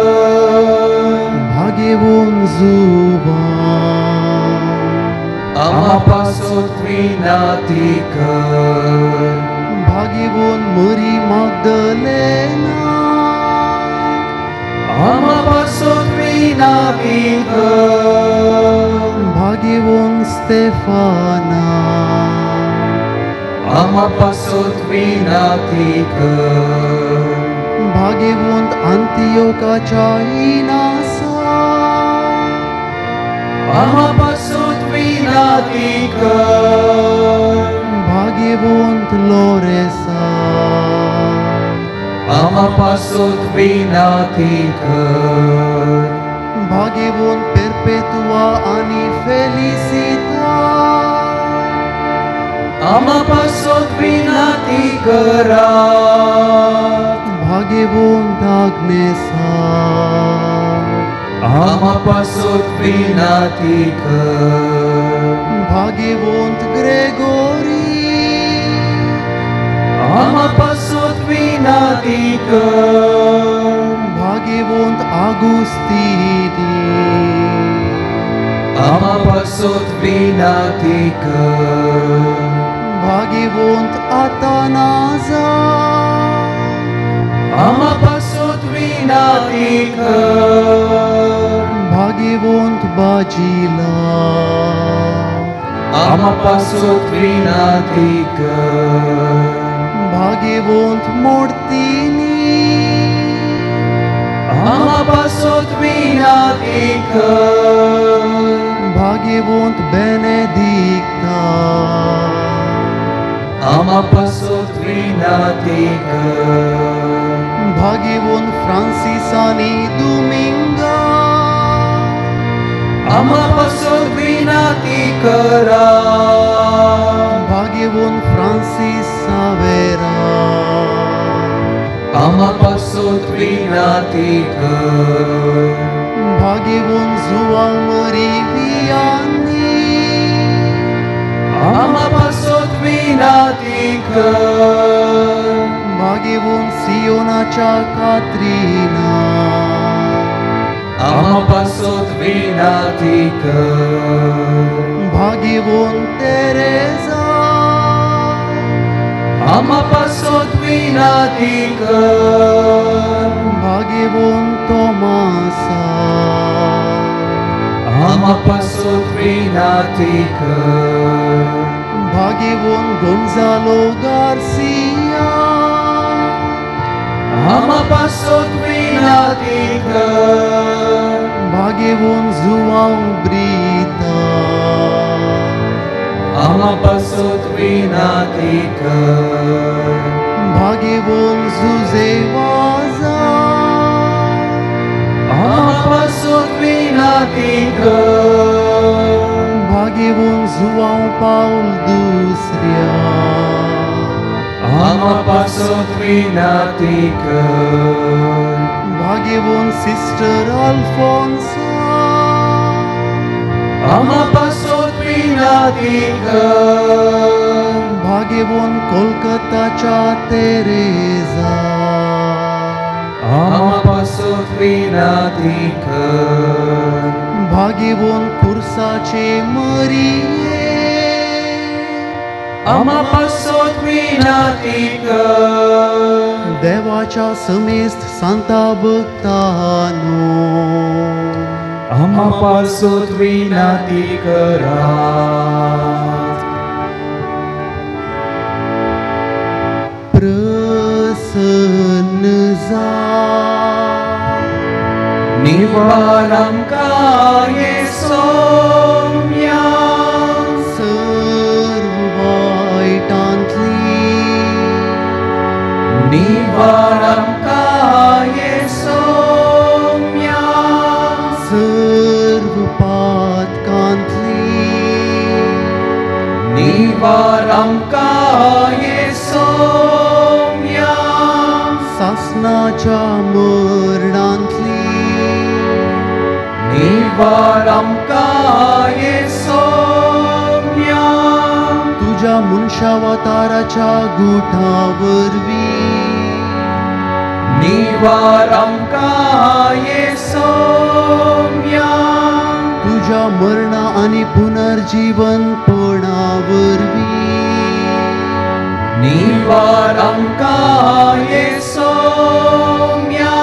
भाग्यवंत जुवान Amapasot Vinatikar, भाग्यवंत मरी magdalena Amapasot Vinatikar, भाग्यवंत स्तेफाना Amapasot Vinatikar, भाग्यवंत अंतियोकाच्या इनासा Amapasot Vinatikar, भाग्यवंत लोरेसा Amapasot Vinatikar, भाग्यवंत Perpetua आणि फेलिसिता Amapasot Vinatikarat, भाग्यवंत Agnes Amapasot Vinatikar, भाग्यवंत ग्रेगोरी Amapasot Vinatikar, भाग्यवंत आगुस्तीनी Amapasot Vinatikar, भाग्यवंत आतानाजा Amapasot Vinatikar, भाग्यवंत बाजीला Amapasot Vinatikar, भाग्यवंत मोडतीनी Amapasot Vinatikar, भाग्यवंत बेनेदिक्ता Amapasot Vinatikar, भाग्यवंत फ्रांसिस आणि दुमिंगा Amapasot Vinatikarat, भाग्यवंत फ्रांसिस सावेरा Amapasot Vinatikar, भाग्यवंत Joao Marie Vianney Amapasot Vinatikar, भाग्यवंत सियोनाच्या कात्रीना Amapasot Vinatikar, भाग्यवंत तेरेसा Amapasot Vinatikar, भाग्यवंत तोमासा Amapasot Vinatikar, भाग्यवंत गोंजालो गार्सिया Amapasot Vinatikar, भाग्यवंत जुआव ब्रिता Amapasot Vinatikar, भाग्यवंत जुजे वाजा Amapasot Vinatikar, भाग्यवंत जुआव पाऊल दुसऱ्या Amapasot Vinatikar, भाग्यवंत सिस्टर अल्फोन्सा Amapasot Vinatikar, भाग्यवंत कोलकाताच्या तेरेजा आमापासून विनंती कर. भाग्यवन खुर्साचे मरिये, आमापासून विनंती कर. देवाच्या समेस्त सांता भक्तांनो, आमापासून विनंती करा. प्रसन्न जा. निवार आमकां येसोम्या. सर्व वायटांतली निवार आमकां येसोम्या. सर्व पातकांतली निवार आमकां येसोम्या. सासनाच्या मरणांतली निवार आमकां येसोम्या. तुझ्या मनशावताराच्या गुठावरवी निवार आमकां येसोम्या. तुझ्या मरणा आणि पुनर्जीवनपणावरवी निवार आमकां येसोम्या.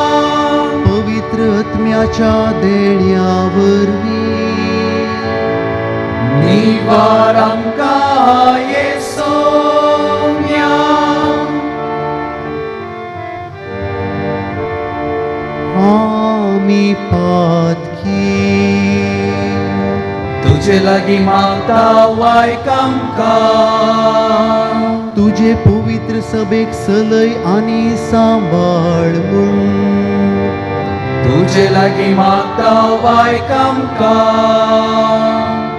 पवित्र आत्म्याच्या देण्यावरवी निवार आमकां येसोम्या. आमी पातकी तुजे लागीं मागता वायक आमकां. तुझे पवित्र सभेक सलय आणि सांबाळ म्हूण तुजे लागीं मागता वायक आमकां.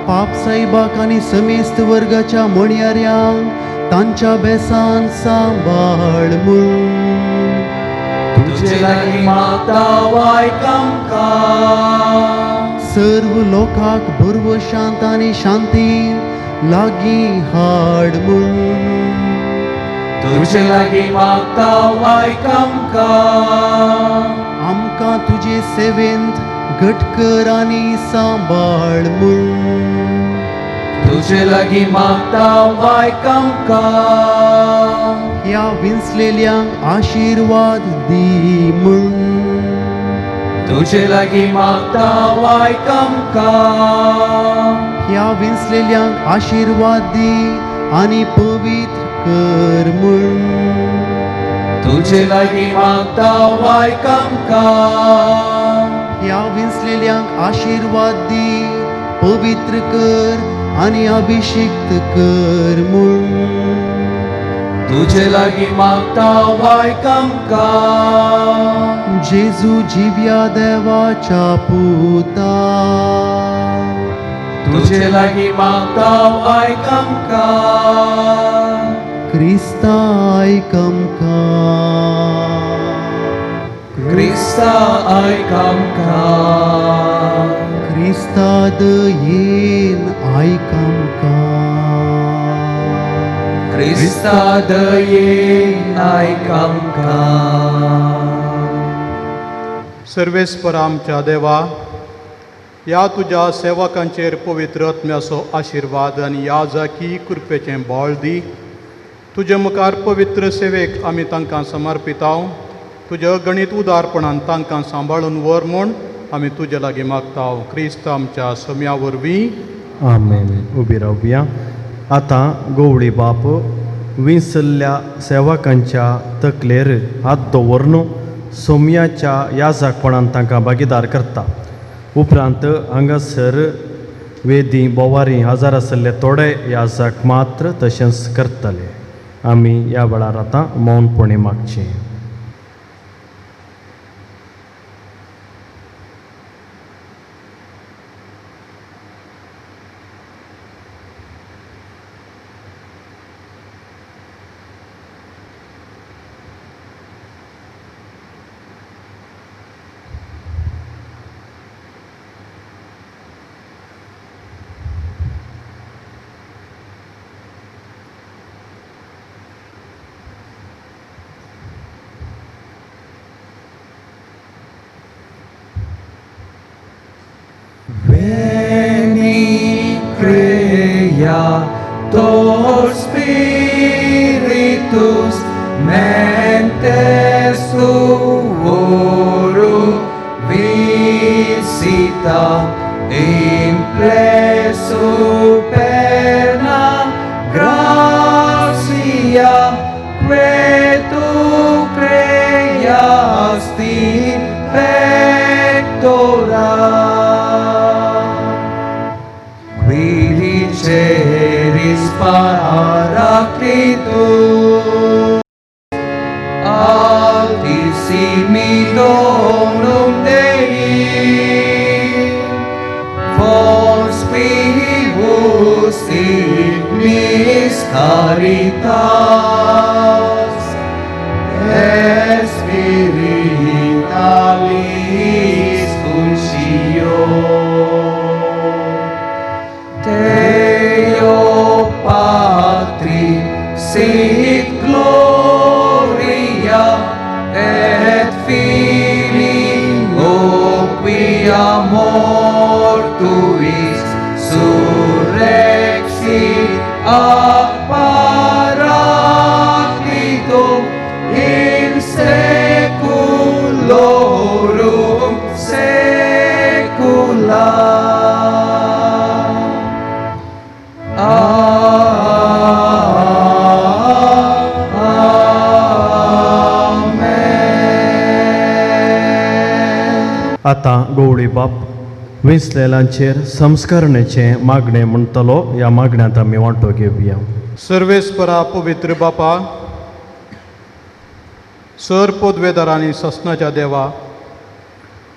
पाप साहेबाक आणि समेस्त वर्गाच्या म्हणयाऱ्यांक तांच्या बेसान सांबाळ म्हूण तुजे लागीं मागता वायक आमकां. सर्व लोकांक बर्व शांत आणि शांतीन लागीं हाड म्हूण तुजे लागीं मागता वायक आमकां. आमकां तुजे सेवेंत घटकर आणि सांबाळ म्हूण तुजे लागीं मागता वायक आमकां. ह्या विंचलेल्यांक आशिर्वाद दी म्हूण तुजे लागीं मागता वायक आमकां. ह्या विंचलेल्यांक आशिर्वाद दी आणि पवित्र कर म्हूण तुजे लागीं मागता वायक आमकां. ह्या विंचलेल्यांक आशिर्वाद दी पवित्र कर आणि अभिषिक्त कर म्हूण तुजे लागीं मागता वायक आमकां. जेजू जिव्या देवाच्या पुता तुजे लागीं मागता वायक आमकां. क्रिस्ता आयक आमकां. क्रिस्ता आयक आमकां. क्रिस्ता दयेन आयक आमकां. क्रिस्ता दयेन आयक आमकां. सर्वेस्पर आमच्या देवा, ह्या तुज्या सेवकांचेर पवित्र आत्म्याचो आशिर्वाद आनी याजकी कृपेचें बोळ दी. तुजे मुखार पवित्र सेवेक आमी तांकां समर्पिताव. तुज्या अगणीत उदारपणान तांकां सांबाळून व्हर म्हूण आमी तुजे लागीं मागताव. क्रिस्त आमच्या सम्या वरवीं. आमेन. उबी रावया. आतां गवळी बाप विंचल्ल्या सेवकांच्या तकलेर हात दवरून सोमयाच्या याजकपणान तांकां भागीदार करता. उपरांत हांगासर वेदी बोवारी हजर आसले थोडे याजक मात्र तशेंच करतले. आमी ह्या वेळार आतां मौनपणी मागचें. Creator Spiritus mentes tuorum visita impresu perna gratia que tu creasti pectora qui ricevis Paraclitus altissimi donum Dei fons spiribus ignis caritas et spiritualis untio Deo Patri sit gloria et Filio quia mortuis surrexit ad Paraclitum in seculorum secula. आता गवळी बाप विंसलेल्यांचेर संस्करणेचे मागणे म्हणटलो. ह्या मागण्यांत आमी वांटो घेवया. सर्वेस्परा पवित्र बापा, सर पदवेदारांनी ससनाच्या देवा,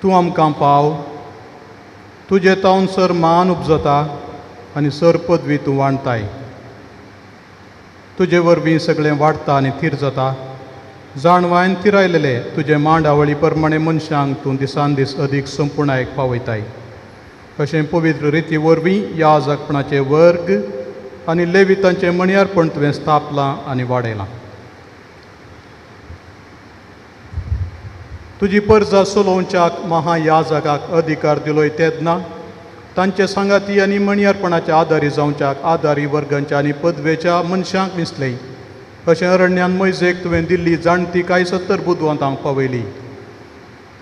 तूं आमकां पाव. तुजे तावन सर मान उपजता आनी सर पदवी तूं वाणताय. तुजे वरवीं सगळें वाडटा आनी थीर जाता. जाणवायन थिरायलेले तुजे मांडावळी प्रमाणे मनशांक तूं दिसान दीस अदीक संपूर्णायक पावयताय. अशें पवित्र रिती वरवीं याजकपणाचे वर्ग आनी लेवितांचें मणयारपण तुवें स्थापलां आनी वाडयलां. तुजी परजा चलोवच्याक महायाजकाक अधिकार दिलोय तेदना तांचे सांगाती आनी मणयारपणाच्या आदारी जावच्याक आदारी वर्गांच्या आनी पदवेच्या मनशांक मिसलें. अशें अरण्यान मैजेक तुवें दिल्ली जाणटी कांय 70 बुदवंतांक पावयली.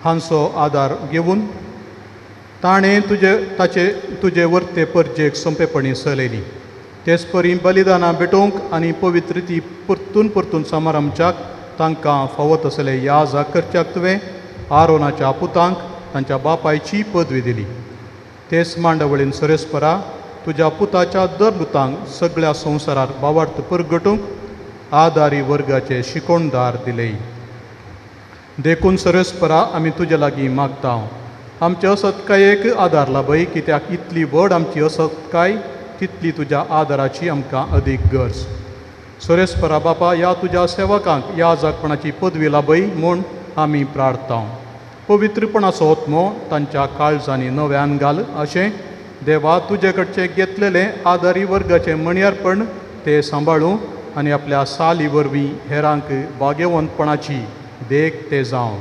हांचो आदार घेवन ताणें तुजे वर्ते परजेक सोंपेपणी चलयली. तेच परी बलिदानां भेटोवंक आनी पवित्र ती परतून परतून समारंभाच्याक तांकां फावत आसले याजक करच्याक तुवें आरोनाच्या पुतांक तांच्या बापायची पदवी दिली. तेच मांडवळीन सरेस्परा तुज्या पुताच्या दरदुतांक सगळ्या संवसारांत भावार्थ परगटूंक आदारी वर्गाचे शिकोणदार दिले. देखून सरेस्परा आमी तुजे लागीं मागता, आमच्या असतकायेक आदार लाभय, कित्याक इतली व्हड आमची असतकाय तितली तुज्या आदाराची आमकां अदीक गरज. सरेस्परा बापा, ह्या तुज्या सेवकांक याजकपणाची पदवी लाभय म्हूण आमी प्रार्थना. पवित्रपणाचो ओत्मो तांच्या काळजांनी नव्यान घाल. अशें देवा तुजे कडचे घेतलेले आदारी वर्गाचें मणयारपण ते सांबाळूं आनी आपल्या साली वरवीं हेरांक भाग्यवंतपणाची देख ते जावं.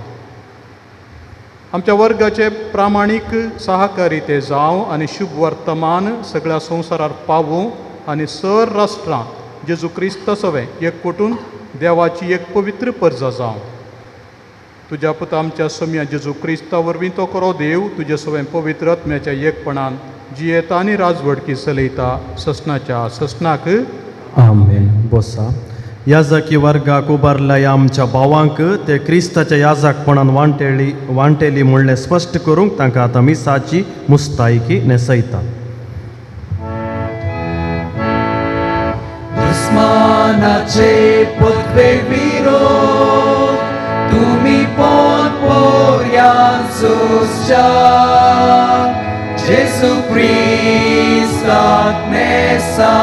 आमच्या वर्गाचे प्रामाणीक सहकारी ते जावं आनी शुभ वर्तमान सगळ्या संवसारार पावूं आनी सर राष्ट्रां जेजू क्रिस्त सवे एकवटून देवाची एक पवित्र परजा जावं. तुज्या पुता आमच्या सम्या जेजू क्रिस्ता वरवीं तो करो देव तुजे सवे पवित्र आत्म्याच्या एकपणान जियेता आनी राजवडकी चलयता ससनाच्या ससनाक. आमेन. बसा. याजकी वर्गाक उबारल्या ह्या आमच्या भावांक ते क्रिस्ताच्या याजकपणान वांटेली म्हणलें स्पश्ट करूंक तांकां आतां मिसाची मुस्तायकी नेसयता. दुस्मानाचे पदवे विरोध तुमी पोरयांत सुसच्या जेजू क्रिस्ताक नेसा.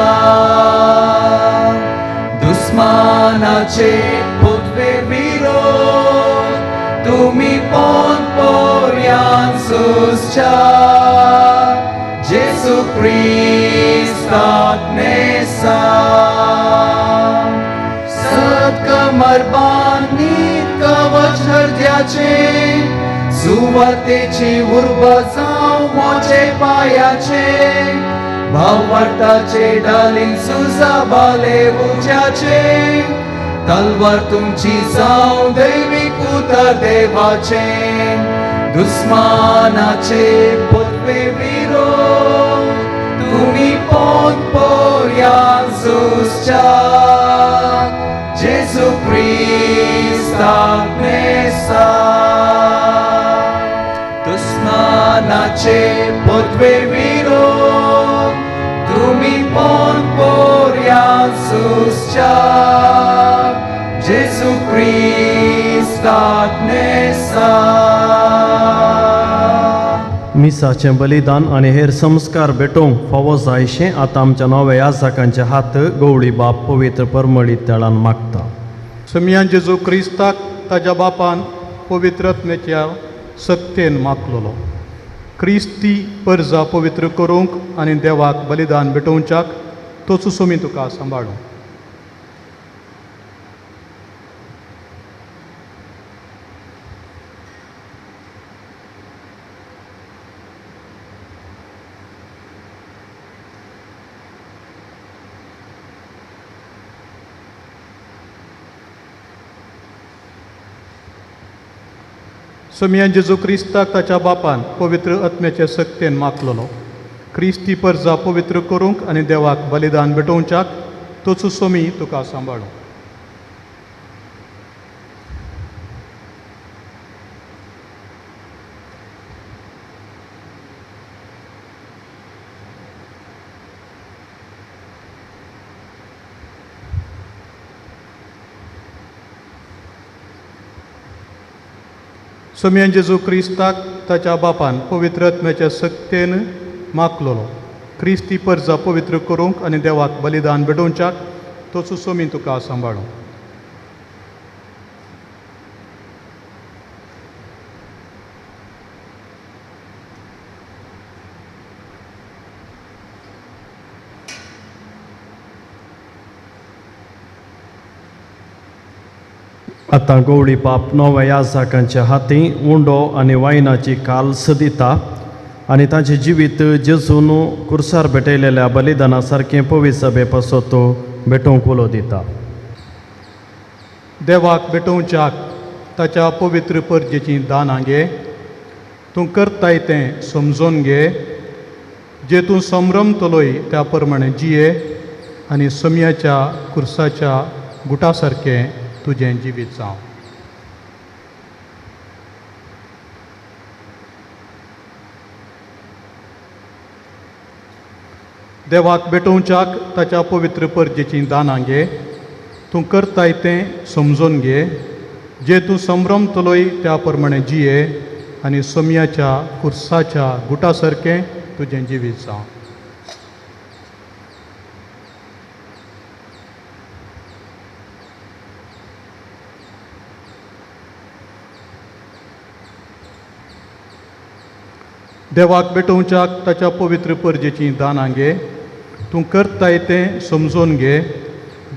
दुस्मानाचे पदवे विरोध तुमी पोरयांत सुसच्या जेजू क्रिस्ताक नेसा. सत्कमर बांदनीत कवच हृदयाचे सुवातेची उर्ब जावं मोचे पायाचे भावार्थाचे डालिंग सुजाबाले उज्याचे तलवार तुमची जाऊ दैविक उतर देवाचे दुस्मानाचे पोतवे विरोध तुम्ही पोत पोर्यान झुजच्या जेजू ख्रिस्ताक नेसा दुस्मानाचे पोतवे विरोध तुम्ही पोत पोर्यान झुजच्या जेजू ख्रिस्ताक नेसा मिसाचें बलिदान आनी हेर संस्कार भेटोवंक फावो जायशें आतां आमच्या नव्या याजकांचे हात गवळी बाप पवित्र परमळी तेळान मागता. समियान जेजू क्रिस्ताक ताच्या बापान पवित्र आत्म्याच्या सत्तेन मागलोलो. क्रिस्ती परजा पवित्र करूंक आनी देवाक बलिदान भेटोवच्याक तोच सोमी तुका सांबाळूं. समियान जेजू क्रिस्ताक ताच्या बापान पवित्र आत्म्याच्या सक्तेन मागलोलो. क्रिस्ती परजा पवित्र करूंक आनी देवाक बलिदान भेटोवच्याक तोच सोमी तुका सांबाळूं. समियान जेजू क्रिस्ताक ताच्या बापान पवित्र आत्म्याच्या सक्तेन मागलोलो. क्रिस्ती परजा पवित्र करूंक आनी देवाक बलिदान भेटोवच्याक तोच सोमी तुका सांबाळूं. आतां गवळी बाप नव्या याजकांच्या हातीं उंडो आनी वायनाची काल्स दिता आनी ताचें जिवीत जेजून कुर्सार भेटयलेल्या बलिदाना सारकें पवित्र सभे पासत भेटोवंक उलो दिता. देवाक भेटोवच्याक ताच्या पवित्र परजेचीं दानां घे. तूं करताय तें समजून घे. जे तूं संभ्रमतलोय त्या प्रमाणे जिये आनी समियाच्या कुर्साच्या गुटा सारकें तुजें जिवीत जावं. देवाक भेटोवच्याक ताच्या पवित्र परजेचीं दानां घे. तूं करताय तें समजून घे. जे तूं संभ्रमतलोय त्या प्रमाणे जिये आनी समियाच्या कुर्साच्या गुटा सारकें तुजें जिवीत जावं. देवाक भेटोवच्याक ताच्या पवित्र परजेचीं दानां घे. तूं करताय तें समजून घे.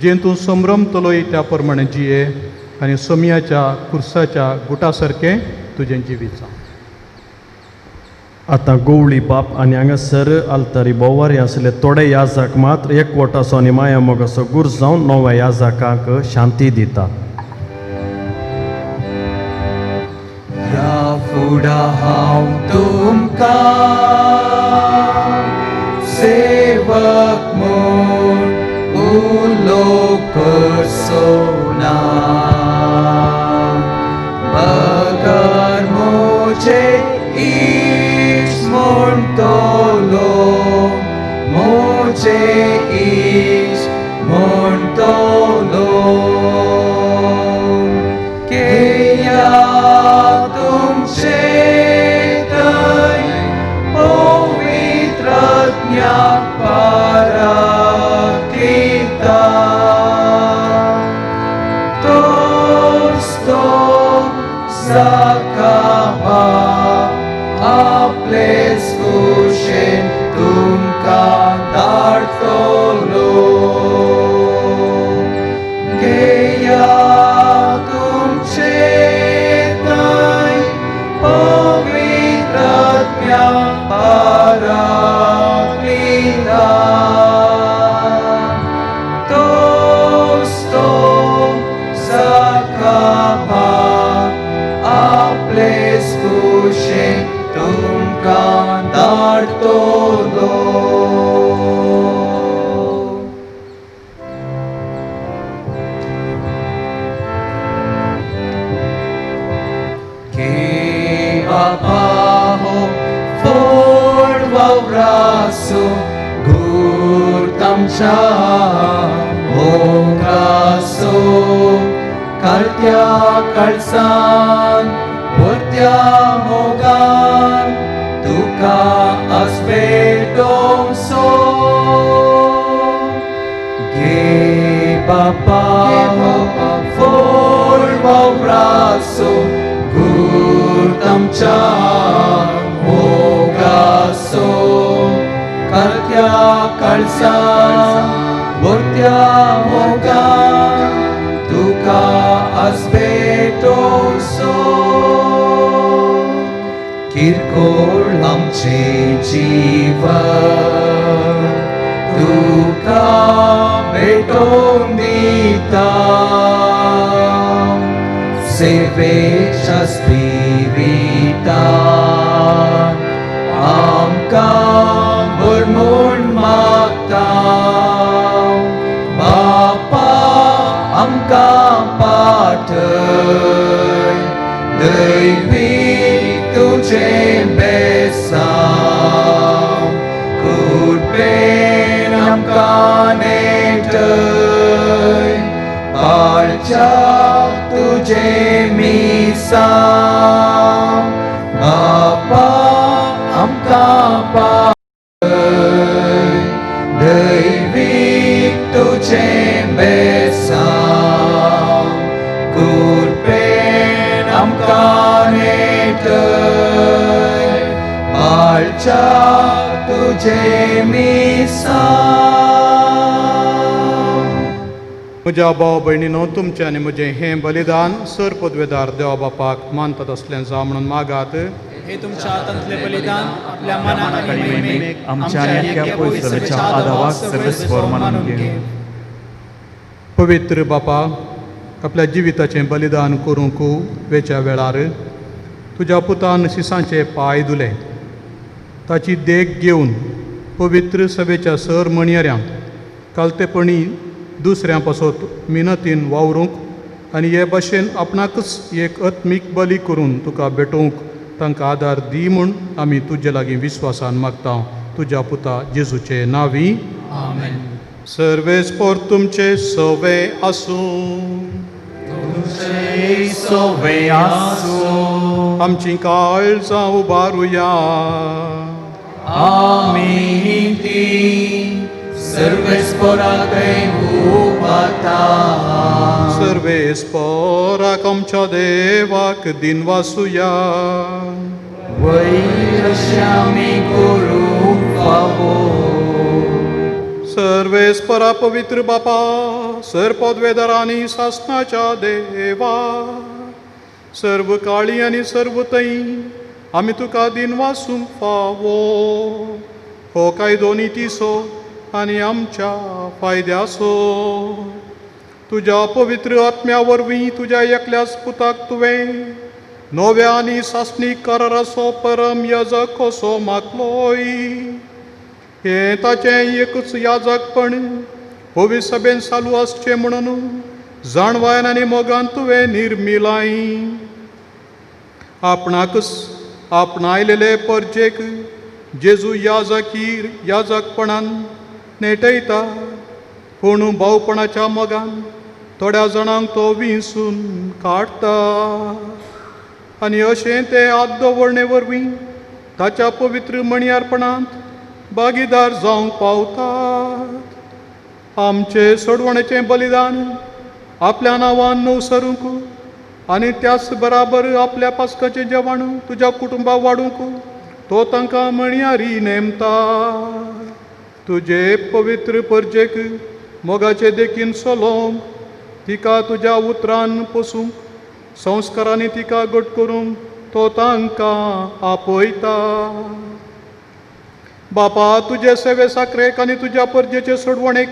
जे तूं संभ्रमतलोय त्या प्रमाणे जिये आनी समियाच्या कुर्साच्या गुटा सारकें तुजें जिवीत जावं. आतां गवळी बाप आनी हांगासर आलतारी बोवारी आसले थोडे याजक मात्र एकवटाचो आनी माया मोगाचो गुर्ज जावन नव्या याजकांक शांती दिता. फुडा हांव तुमकां सेवक म्हूण उलो करचो ना. पगार म्हजे इश्ट म्हणटलो म्हजे इश्ट म्हणटलो. Pavitra Parakita आसो घुर्त आमच्या मोगासो कार्त्या काळसान भरत्या मोगान तुका आस्पेटोंसो गे बापा फोड वावरासो घुर्त आमच्या मोगासो कार्त्या काळसान भरत्या मोगान तुका आस्पेटोंसो किरकोळ आमचे जीवन तुका भेटोवन दिता सेवेच्या स्पिरिटान आमकां भरमूण मागता बापा आमकां पाठय दैवीक तुजें बेसांव कुडपेन आमकां नेटय पाळच्या तुजें मिसांव बापा आमकां पाळय दैवीक तुजें बेसांव कुडपेन आमकां नेटय पाळच्या तुजें मिसांव. म्हज्या भाव भयणीनो, तुमचें आनी म्हजें हें बलिदान सर पदवेदार देवा बापाक मानतात असलें जा म्हणून मागात. हे तुमच्या हातांतलें बलिदान आपल्या मनान आनी महिमेक आमच्या नित्य पवित्रतेच्या आदाराक सर्वस्वर मानून घे. पवित्र बापा, आपल्या जिविताचें बलिदान करूंक वेच्या वेळार तुज्या पुतान शिसांचे पांय धुले. ताची देख घेवन पवित्र सभेच्या सर मणयाऱ्यांक कालतेपणी दुसऱ्यां पासत मिनतीन वावरूंक आनी हे भाशेन आपणाकच एक आत्मीक बली करून तुका भेटोवंक तांकां आदार दी म्हूण आमी तुजे लागीं विस्वासान मागता. तुज्या पुता जेजूचे नांवी आमेन. सर्वेस्पोर तुमचे सवे आसूं. तुमचे सोवे आसूं. आमची काळजां उबारुया. आमी ती सर्वेस्पराकय उबारता. सर्वेस्पोराक आमच्या देवाक दिन वासुया. वयर अशें आमी करूंक फावो. सर्वेस्परा पवित्र बापा, सर पदवेदारांनी सासणाच्या देवा, सर्व काळी आनी सर्व तई आमी तुका दिन वासूंक फावो. हो कायदो नितीसो आनी आमच्या फायद्याचो. तुज्या पवित्र आत्म्या वरवीं तुज्या एकल्याच पुताक तुवें नव्या आनी सासणीक कराराचो परम याजक कसो मागलोय. हें ताचें एकूच याजकपण पवित्र सभेन चालू आसचें म्हणून जाणवायन आनी मोगान तुवें निर्मिलाय. आपणाकच आपणायलेले परजेक जेजू याजकपणान नेटयता, पूण भावपणाच्या मोगान थोड्या जाणांक तो विंसून काडटा. आनी अशें ते आद दवरणे वरवीं ताच्या पवित्र मणयारपणांत भागीदार जावंक पावतात. आमचे सोडवणेचें बलिदान आपल्या नांवान नुसरूंक आनी त्याच बराबर आपल्या पास्काचें जेवण तुज्या कुटुंबाक वाडूंक तो तांकां मणयारी नेमता. तुजे पवित्र परजेक मोगाचे देखीन सोलोवंक, तिका तुज्या उतरान पोसूंक, संस्कारांनी तिका घट करूंक तो तांकां आपयता. बापा, तुजे सेवे साकरेक आनी तुज्या परजेचे सोडवणेक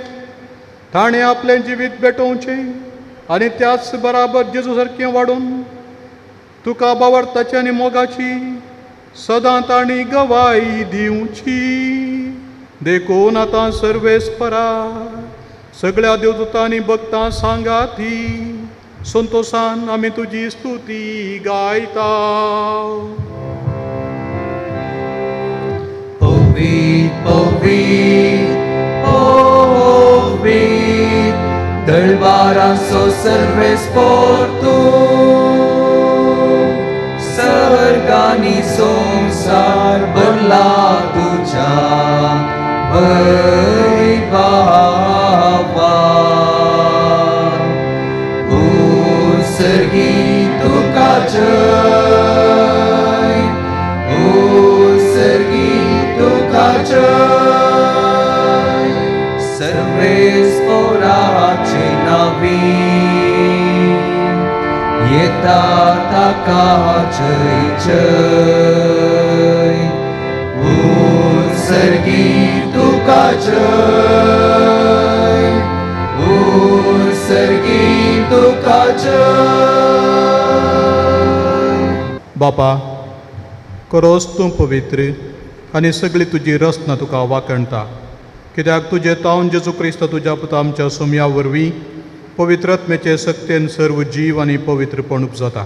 ताणें आपलें जिवीत भेटोवचें आनी त्याच बराबर जेजू सारकें वाडून तुका बावरताची आनी मोगाची सदांच आनी गवाही दिवची. देखून आतां सर्वेस्परा सगळ्या देवदूतांनी भक्तां सांगाती संतोषान आमी तुजी स्तुती गायता. पवित्र Baraso serves por tu Sargani sonsar berla tuja beribaba Sergi tu kacai Sergi tu kacai Serves ora cenavi Yeta taka cai Sergi tu kacai Sergi tu kacai बापा खरोच तूं पवित्र आनी सगळी तुजी रचना तुका वाकणटा कित्याक तुजें तावन जेजू क्रिस्त तुज्या पुता आमच्या सोम्या वरवीं पवित्रत्मेचे सक्तेन सर्व जीव आनी पवित्रपण उपजता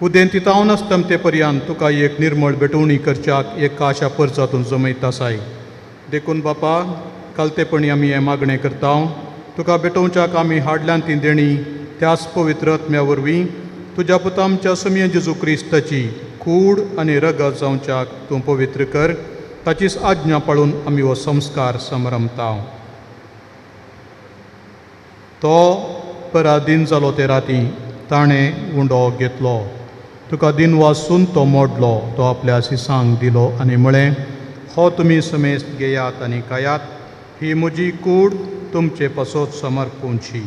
उदेंती तावन आसता ते पर्यंत तुका एक निर्मळ बेटवणी करच्याक एक आशा परचातून जमयता साय देखून बापा कालतेपणी आमी हें मागणें करता तुका बेटोवच्याक आमी हाडल्यान ती देणी त्याच पवित्रत्म्या वरवीं तुज्या पुता आमच्या सोम्या जेजू क्रिस्ताची कूड आनी रगत जावच्याक तूं पवित्र कर ताचीच आज्ञा पाळून आमी हो संस्कार समरमता तो पराधीन जालो ते राती ताणें उंडो घेतलो तुका दिन वाचून तो मोडलो तो आपल्या सिसांक दिलो आनी म्हळें हो तुमी समेस्त घेयात आनी खायात ही म्हजी कूड तुमचे पासत समर्पूंची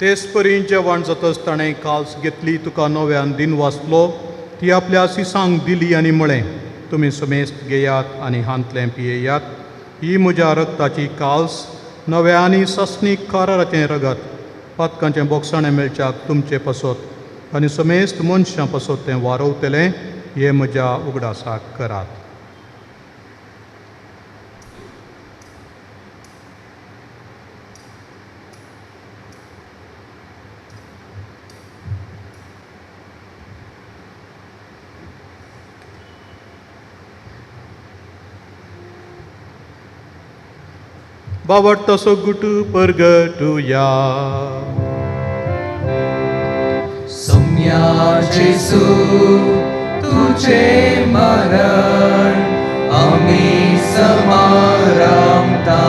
तेच परी जेवण जातच ताणें काल्स घेतली तुका नव्यान दिन वाचलो ती आपल्या सिसांक दिली आनी म्हळें तुमी समेस्त घेयात आनी हांतलें पियेयात ही म्हज्या रगताची काल्स नव्या आनी सस्नीक कराराचें रगत पातकांचें बोगसाणें मेळच्याक तुमचे पासत आनी समेस्त मनशां पासत तें वारवतलें हे म्हज्या उगडासाक करात बावट तसो गुटू परगटुया सोम्या जेसू तुझे मरण आमी समारंभता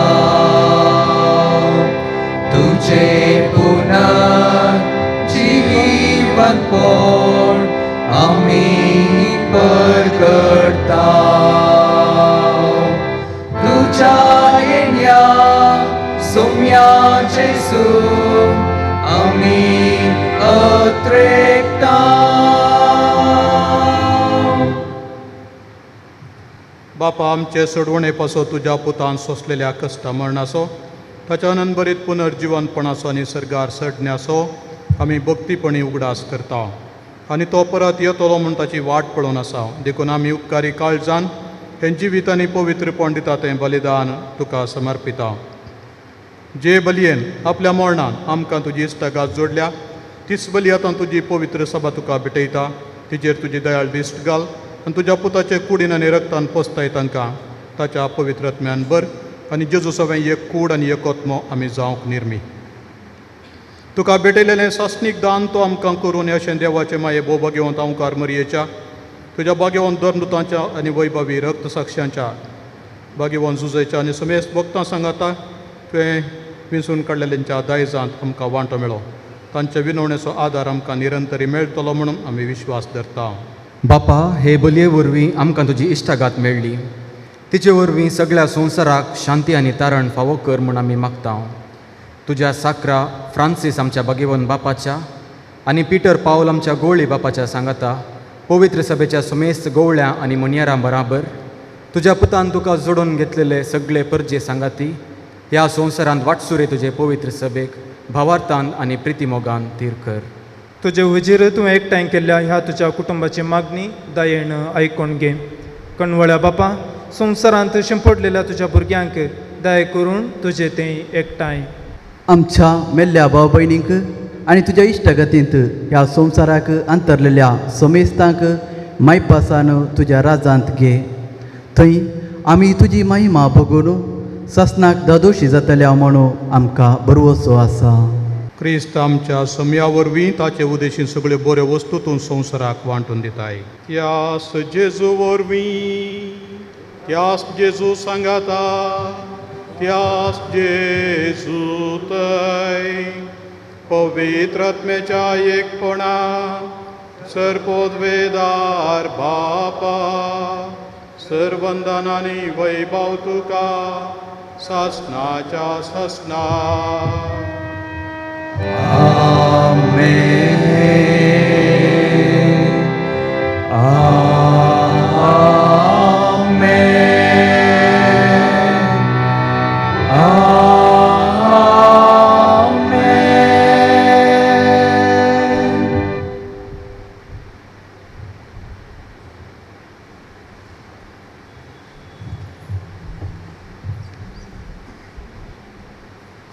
तुझे पुनर्जीवनपण आमी परगटता तुझ्या येण्या सोम्या जेसू आमी अत्रेकता बापा आमचे सोडवणे पासो तुज्या पुतान सोंसलेल्या कश्टा मरणाचो ताच्या अनंतरीत पुनर्जीवनपणाचो आनी सर्गार चडण्याचो आमी भक्तीपणी उगडास करता आनी तो परत येतलो म्हूण ताची वाट पळोवन आसा देखून आमी उपकारी काळजान हें जिवीत आनी पवित्रपण दिता तें बलिदान तुका समर्पिता जे बलयेन आपल्या मरणान आमकां तुजी इश्टागात जोडल्या तीच बली आतां तुजी पवित्र सभा तुका भेटयता तिजेर तुजी दयाळ दिश्ट घाल आनी तुज्या पुताचे कुडीन आनी रक्तान पोसताय तांकां ताच्या पवित्रत्म्यान बर आनी जेजू सवें एक कूड आनी एक ओत्मो आमी जावंक निर्मी तुका भेटयलेलें सासनीक दान तो आमकां करून अशें देवाचे माये भोवभाग्यवंत ओंकार मरयेच्या तुज्या भाग्यवंत धर्मदूतांच्या आनी वैभवी रक्त साक्षांच्या भाग्यवंत जुजयच्या आनी समेस्त भक्तां सांगाता तुवें विंचून काडलेल्यांच्या दायजांत आमकां वांटो मेळो तांच्या विनवणेचो आदार आमकां निरंतरी मेळटलो म्हणून आमी विश्वास धरता बापा हे बलये वरवीं आमकां तुजी इश्टागात मेळ्ळी तिचे वरवीं सगळ्या संवसाराक शांती आनी तारण फावो कर म्हूण आमी मागता तुज्या साकरा फ्रांसीस आमच्या भाग्यवंत बापाच्या आनी पिटर पावल आमच्या गोवळी बापाच्या सांगाता पवित्र सभेच्या समेस्त गोवळ्यां आनी मणयारां बराबर तुज्या पुतान तुका जोडून घेतलेले सगळे परजे सांगाती ह्या संवसारांत वाटसुरे तुजे पवित्र सभेक भावार्थान आनी प्रितीमोगान तीर कर तुजे हुजीर तूं एकठांय केल्ल्या ह्या तुज्या कुटुंबाची मागणी दयेन आयकून घे कणवळ्या बापा संवसारांत शिंपडलेल्या तुज्या भुरग्यांक दय करून तुजे तें एकठांय. आमच्या मेल्ल्या भाव भयणींक आनी तुज्या इश्टगतींत ह्या संवसाराक अंतरलेल्या समेस्तांक मायपासान तुज्या राजांत घे. थंय आमी तुजी महिमा बघून ससनाक दादोशी जातल्या म्हणून आमकां बरवसो आसा. क्रिस्त आमच्या समया वरवीं ताचे उदेशीं सगळ्यो बऱ्यो वस्तू तूं संवसाराक वांटून दिताय. त्यास जेजू वरवीं त्यास जेजू सांगाता त्यास जेजू थंय पवित्र आत्म्याच्या एकपणा सर्पोद्वेदार बापा सर्वंदनांनी वैभव तुका सासनाच्या ससना.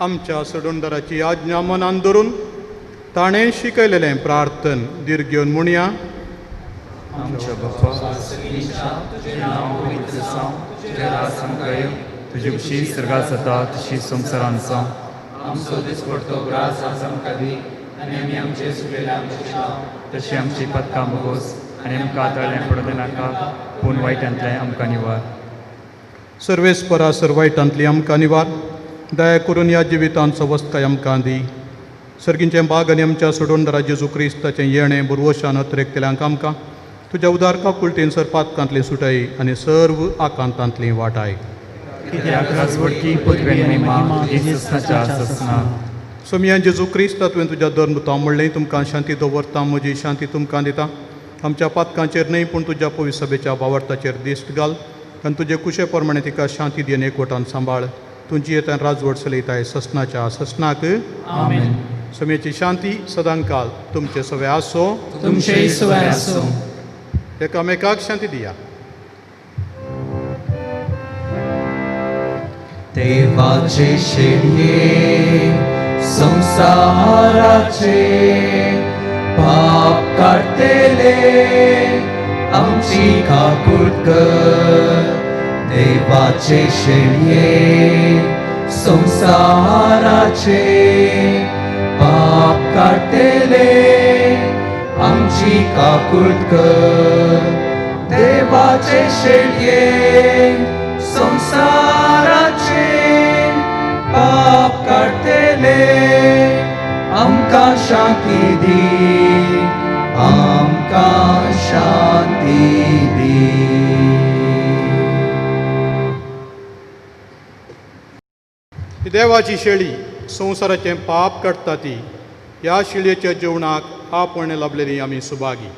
आमच्या सडोंडराची आज्ञा मनान धरून ताणें शिकयलेलें प्रार्थन दीर्घ घेवन म्हणया. आमच्या बाप्पा तुजें नांव पवित्र जावं, तुजें राज आमकां येवं, तुजी खुशी सर्गात जाता तशी संवसारांत जावं. आमचो दिसपडटो ग्रास आज आमकां दी आनी आमी आमचे सुटलेल्या तशी आमची पदकां भोगोस आनी आमकां आताळ्ळें पडलें नाका पूण वायटांतलें आमकां निवार. सर्वेस्परा सर्वायटांतली आमकां निवार. दया करून ह्या जिवितांचो वस्ताय आमकां दी. सर्गींचें बाग आनी आमच्या सोडोंडरा जेजू क्रिस्ताचें येणें बुरवशान अत्रेकतेल्यांक आमकां तुज्या उदारका कुलतेन सरपातकांतली सुटाय आनी सर्व आकांतांतली वाटाय. कित्याक राजवटी पदवेन महिमा येसुसाच्या ससना. सोमया जेजू क्रिस्ता तुवें तुज्या धर्मतां म्हणलें तुमकां शांती दवरता म्हजी शांती तुमकां दिता. आमच्या पातकांचेर न्हय पूण तुज्या पवित्र सभेच्या वावरताचेर दिश्ट घाल आनी तुजे कुशे प्रमाणे तिका शांती दिवन एकवटान सांबाळ. तुमची येतान राजवट चलयताय ससनाच्या ससनाक. आमेन. सोम्याची शांती सदांकाल तुमचे सवे आसो. तुमचे सवे आसो. एकामेकाक शांती दिया. देवाचे शेडये संसाराचे पाप काढतेले आमची काकूट कर. देवाचे शेडये संसाराचे पाप काढतेले आमची काकूट कर. देवाचे शेडये संसाराचे पाप काढतेले आमकां शांती दी. आमकां शांती दी. ही देवाची शेळी संवसाराचें पाप काडटा ती. ह्या शेळयेच्या जेवणाक आपण लाभलेली आमी सुभागी.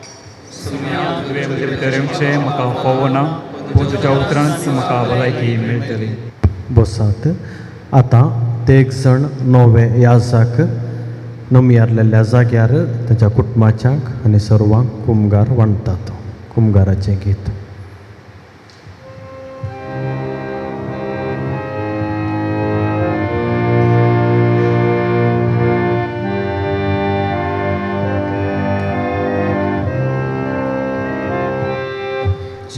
तुवें भितर येवचें म्हाका फोव ना पूण तुज्या उतरांच म्हाका भलायकी मेळटली. बसात. आतां ते एक जण नवे याजाक नमयारलेल्या जाग्यार ताच्या कुटुंबाच्यांक आनी सर्वांक कुमगार वांटतात. कुमगाराचें गीत.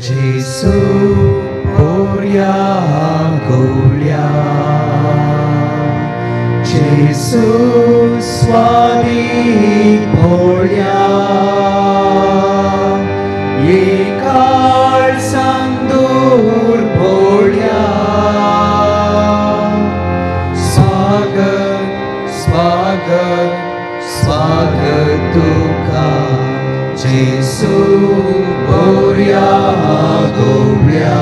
जेसू बोरया गवळ्या जेसू स्वादी भोळ्या ये काळ सांदूर भोळ्या स्वागत स्वागत स्वागत तुका जेसू बोरया गवळ्या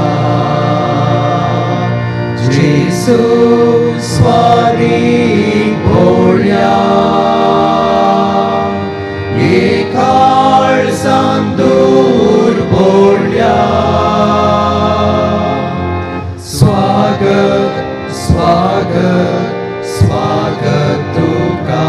जेसू स्वादी भोळ्या ये काळ सांदूर भोळ्या स्वागत स्वागत स्वागत तुका.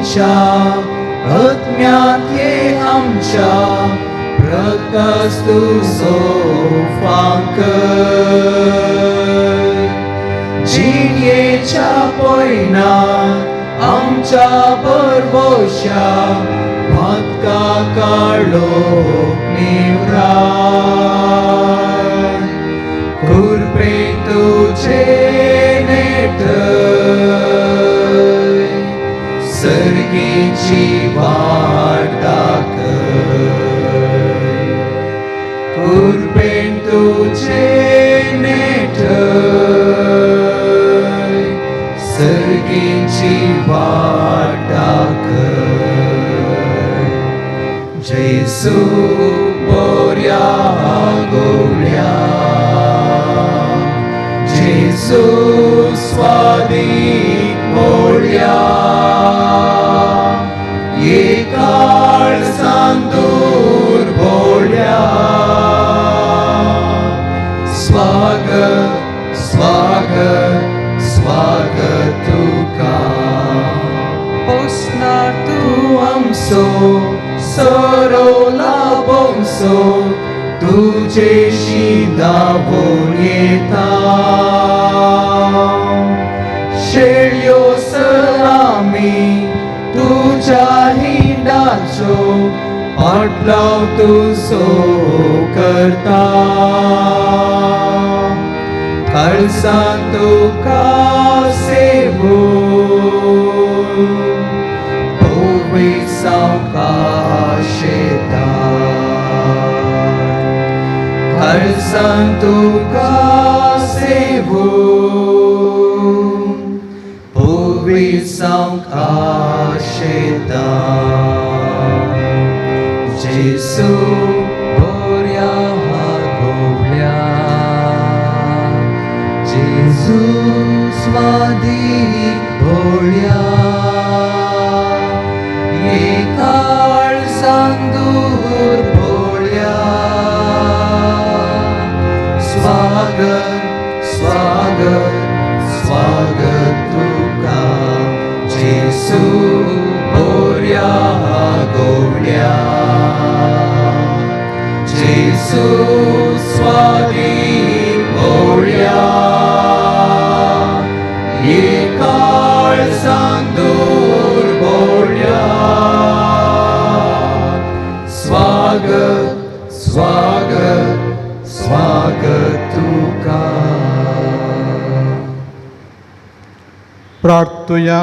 जिणेच्या आत्म्यात ये आमच्या प्रकाश तुझो फांकर जिणेच्या पयणात आमच्या बरबोशा भटका काळोख निवराय कृपे तुझे नेटय सर्गीची वाट दाखय कृपेन तुझे नेटय सर्गीची वाट दाखय जेसू बऱ्या गोळ्या जेसू स्वादीक मोळ्या ये काळ सांदूर भोळ्या स्वागत स्वागत स्वागत तुका पोसणार तू आमचो सरोला बोंसो तुझेशी धावून येता शेळयो सलामी तुझ्या हिंडाचो पाटलाव तुझो करता कळसा तुका सेवो सावकाशेता कळसा तुका सेवो सावकाशेता जेसू बऱ्या गोवल्या जेसू स्वादीक भोळ्या ये काळ सांदूर भोळ्या स्वागत स्वागत स्वागत तुका जेसू बऱ्या गोवल्या जेसू स्वादीक भोळ्या ये काळ सांदूर भोळ्या स्वागत स्वागत स्वागत तुका प्रार्थुया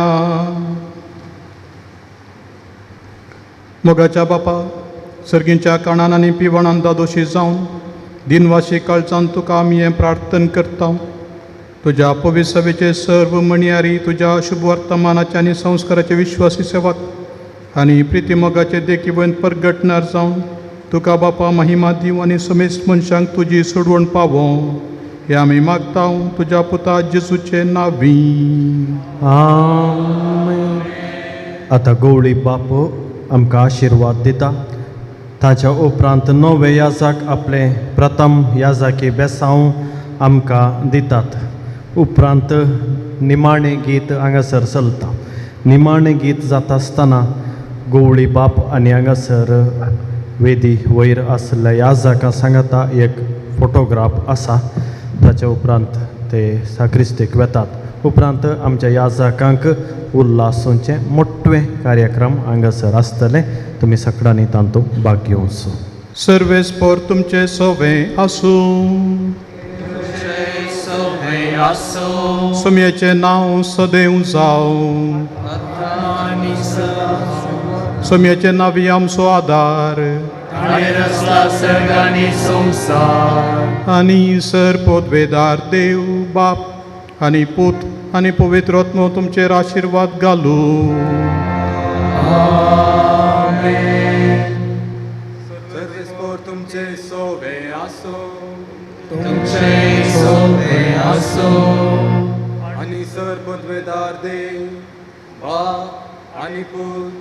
मोगाच्या बापा सर्गींच्या काणान आनी पिवणान दादोशी जावन दिनवाशी काळजान तुका आमी हें प्रार्थन करता तुज्या पवित्र सभेचे सर्व मणयारी तुज्या शुभ वर्तमानाचे आनी संस्काराचे विश्वासी सेवक आनी प्रिती मोगाचे देखीवन परगटणार जावन तुका बापा महिमा दिव आनी समेस्त मनशांक तुजी सोडवण पावो हे आमी मागता तुज्या पुता जेजूचे नांवी आमेन. आतां गवळी बापो आमकां आशिर्वाद दिता ताच्या उपरांत नवे याजक आपले प्रथम याजकी बेसांव आमकां दितात उपरांत निमाणें गीत हांगासर चलता निमाणें गीत जाता आसतना गवळी बाप आनी हांगासर वेदी वयर आसल्या याजकां सांगता एक फोटोग्राफ आसा ताच्या उपरांत ते साक्रिस्तेक वेतात उपरांत आमच्या याजकांक उल्हासूंचे मोठे कार्यक्रम हांगासर आसतले तुमी सगळ्यांनी तांतूं भाग घेवचो सर्वेस्पोर तुमचे सोवे आसूं सुमयेचें नांव सदैव जावं सुमयेचें नांवी आमचो आदार आनी सरपोतवेदार देव बाप आनी पूत आनी पवित्र आत्मो तुमचेर आशिर्वाद घालूं सर्वेस्पोर तुमचे सोवे आसो आनी सरपदवेदार देव बाप आनी पूत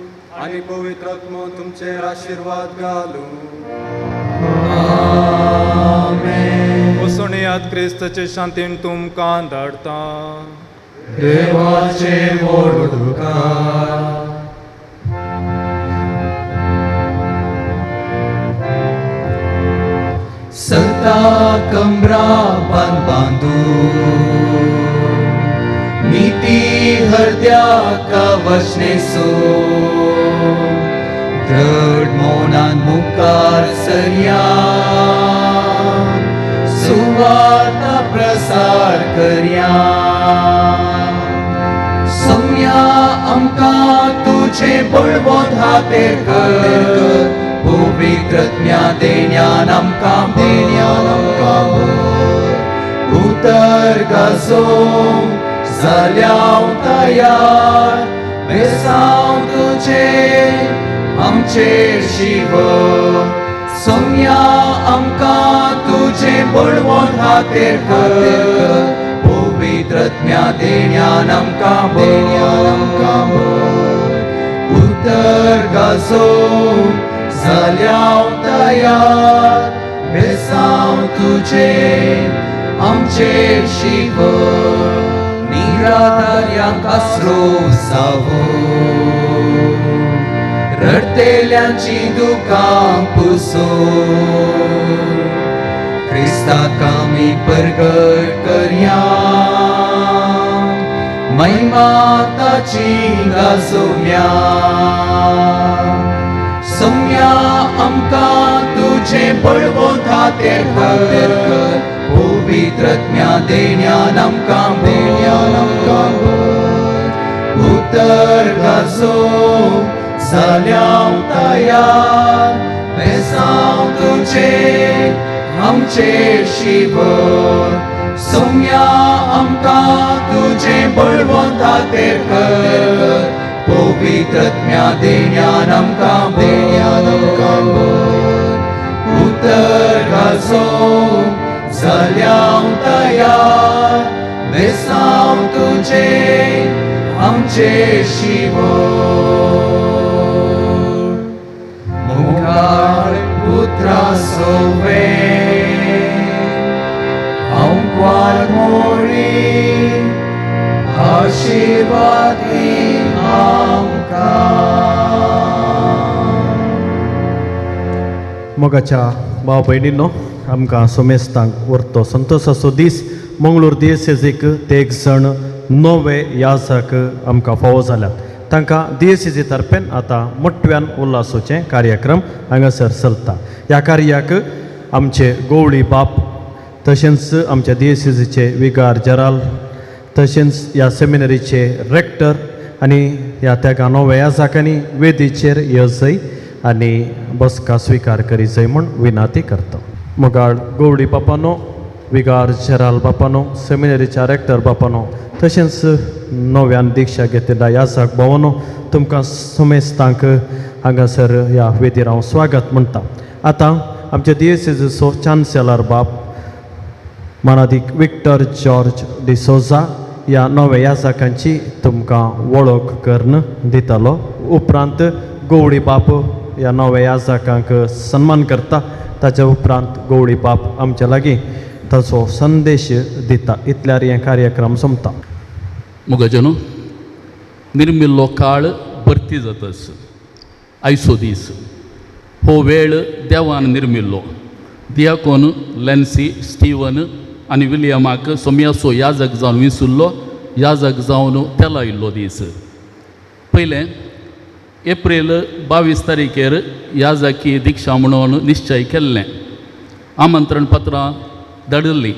आनी पवित्र आत्मो तुमचेर आशिर्वाद घालूं उसणयात क्रिस्ताचे शांतीन तुमकां धाडता देवाचे मोडुका गिता कमरा बांधून नीती हृदयाका वचनेसो दृढ मौनान मुखार सरया सुवार्ता प्रसार करया सम्या आमकां तुझे बळवंत हातेर कर पवित्रत्म्या देण्यान आमकां उतर गाजो जाल्याव तयार बेसांव तुझे आमचेर शिव सम्या आमकां तुझे बळवंत हातेर कर पवित्रत्म्या देण्यान आमकां उतर गाजो जाल्याव तयार बेसांव तुझे आमचेर शिव निराधार्यांक आसरो जावो रडतेल्यांची दुकां पुसो क्रिस्ताक आमी परगट करया महिमा ताची गाजोवया सम्या आमकां तुझे बळवंत हातेर कर पवित्रत्म्या देण्यान आमकां उतर गाजो जाल्याव तयार बेसांव तुझे आमचेर शिव सम्या आमकां तुझे बळवंत हातेर कर पवित्रत्म्या देण्यान आमकां उतर गाजो जाल्याव तयार बेसांव तुझे आमचेर शिव मुखार पुत्रा सोवे आमकां मोरी आशीर्वाद दी मोगाच्या भाव भयणींनो आमकां सोमेस्तांक उरतो संतोशाचो दीस मंगळूर दिएसेजीक ते एक जण नवे याजक आमकां फावो जाल्यात तांकां दिएसेजी तर्फेन आतां मोठ्यान उल्हासाचें कार्यक्रम हांगासर चलता ह्या कार्याक आमचे गवळी बाप तशेंच आमच्या दिएसेजीचे विगार जराल तशेंच ह्या सेमिनरीचे रेक्टर आनी ह्या त्या नव्या याजकांनी वेदीचेर येवजय आनी बसका स्विकार करी जाय म्हूण विनंती करता मोगाळ गवळी बापानो विगार जराल बापानो सेमिनरीच्या रेक्टर बापानो तशेंच नव्यान दिक्षा घेतिल्ल्या याजक भावानो तुमकां सोमेस्तांक हांगासर ह्या वेदीर हांव स्वागत म्हणटा आतां आमच्या दिएसेजीचो चान्सेलर बाप मानादीक विक्टर जॉर्ज डिसोजा ह्या नव्या याजकांची तुमकां वळख करून दितलो उपरांत गवळी बाप ह्या नव्या याजकांक सन्मान करता ताच्या उपरांत गवळी बाप आमच्या लागीं ताचो संदेश दिता इतल्यार हें कार्यक्रम सोंपता मोगाचेनो निर्मिल्लो काळ भरती जातस आयचो दीस हो वेळ देवान निर्मिल्लो दियाकोन लॅन्सी स्टीवन आनी विलियमाक सोम्याचो याजक जावन विसुल्लो याजक जावन तेला इल्लो दीस पयलें एप्रील 22 तारीखेर याजकी दिक्षा म्हणून निश्चय केल्लें आमंत्रण पत्रां धाडिल्लीं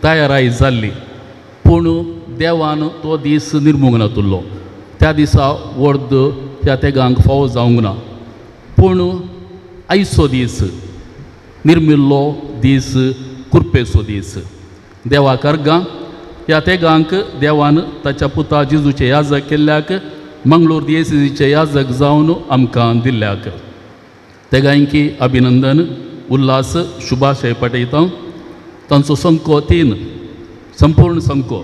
तयाराय जाल्ली पूण देवान तो दीस निर्मूंक ना तुल्लो त्या दिसा वर्द ह्या तेगांक फावो जावंक ना पूण आयचो दीस निर्मिल्लो दीस कृपेचो दीस देवा कर्गां ह्या तेगांक देवान ताच्या पुता जेजूचे याजक केल्ल्याक मंगळूर दिएसेजीचे याजक जावन आमकां दिल्ल्याक तेगांकी अभिनंदन उल्हास शुभाशय पटयता तांचो संको 3 संपूर्ण संको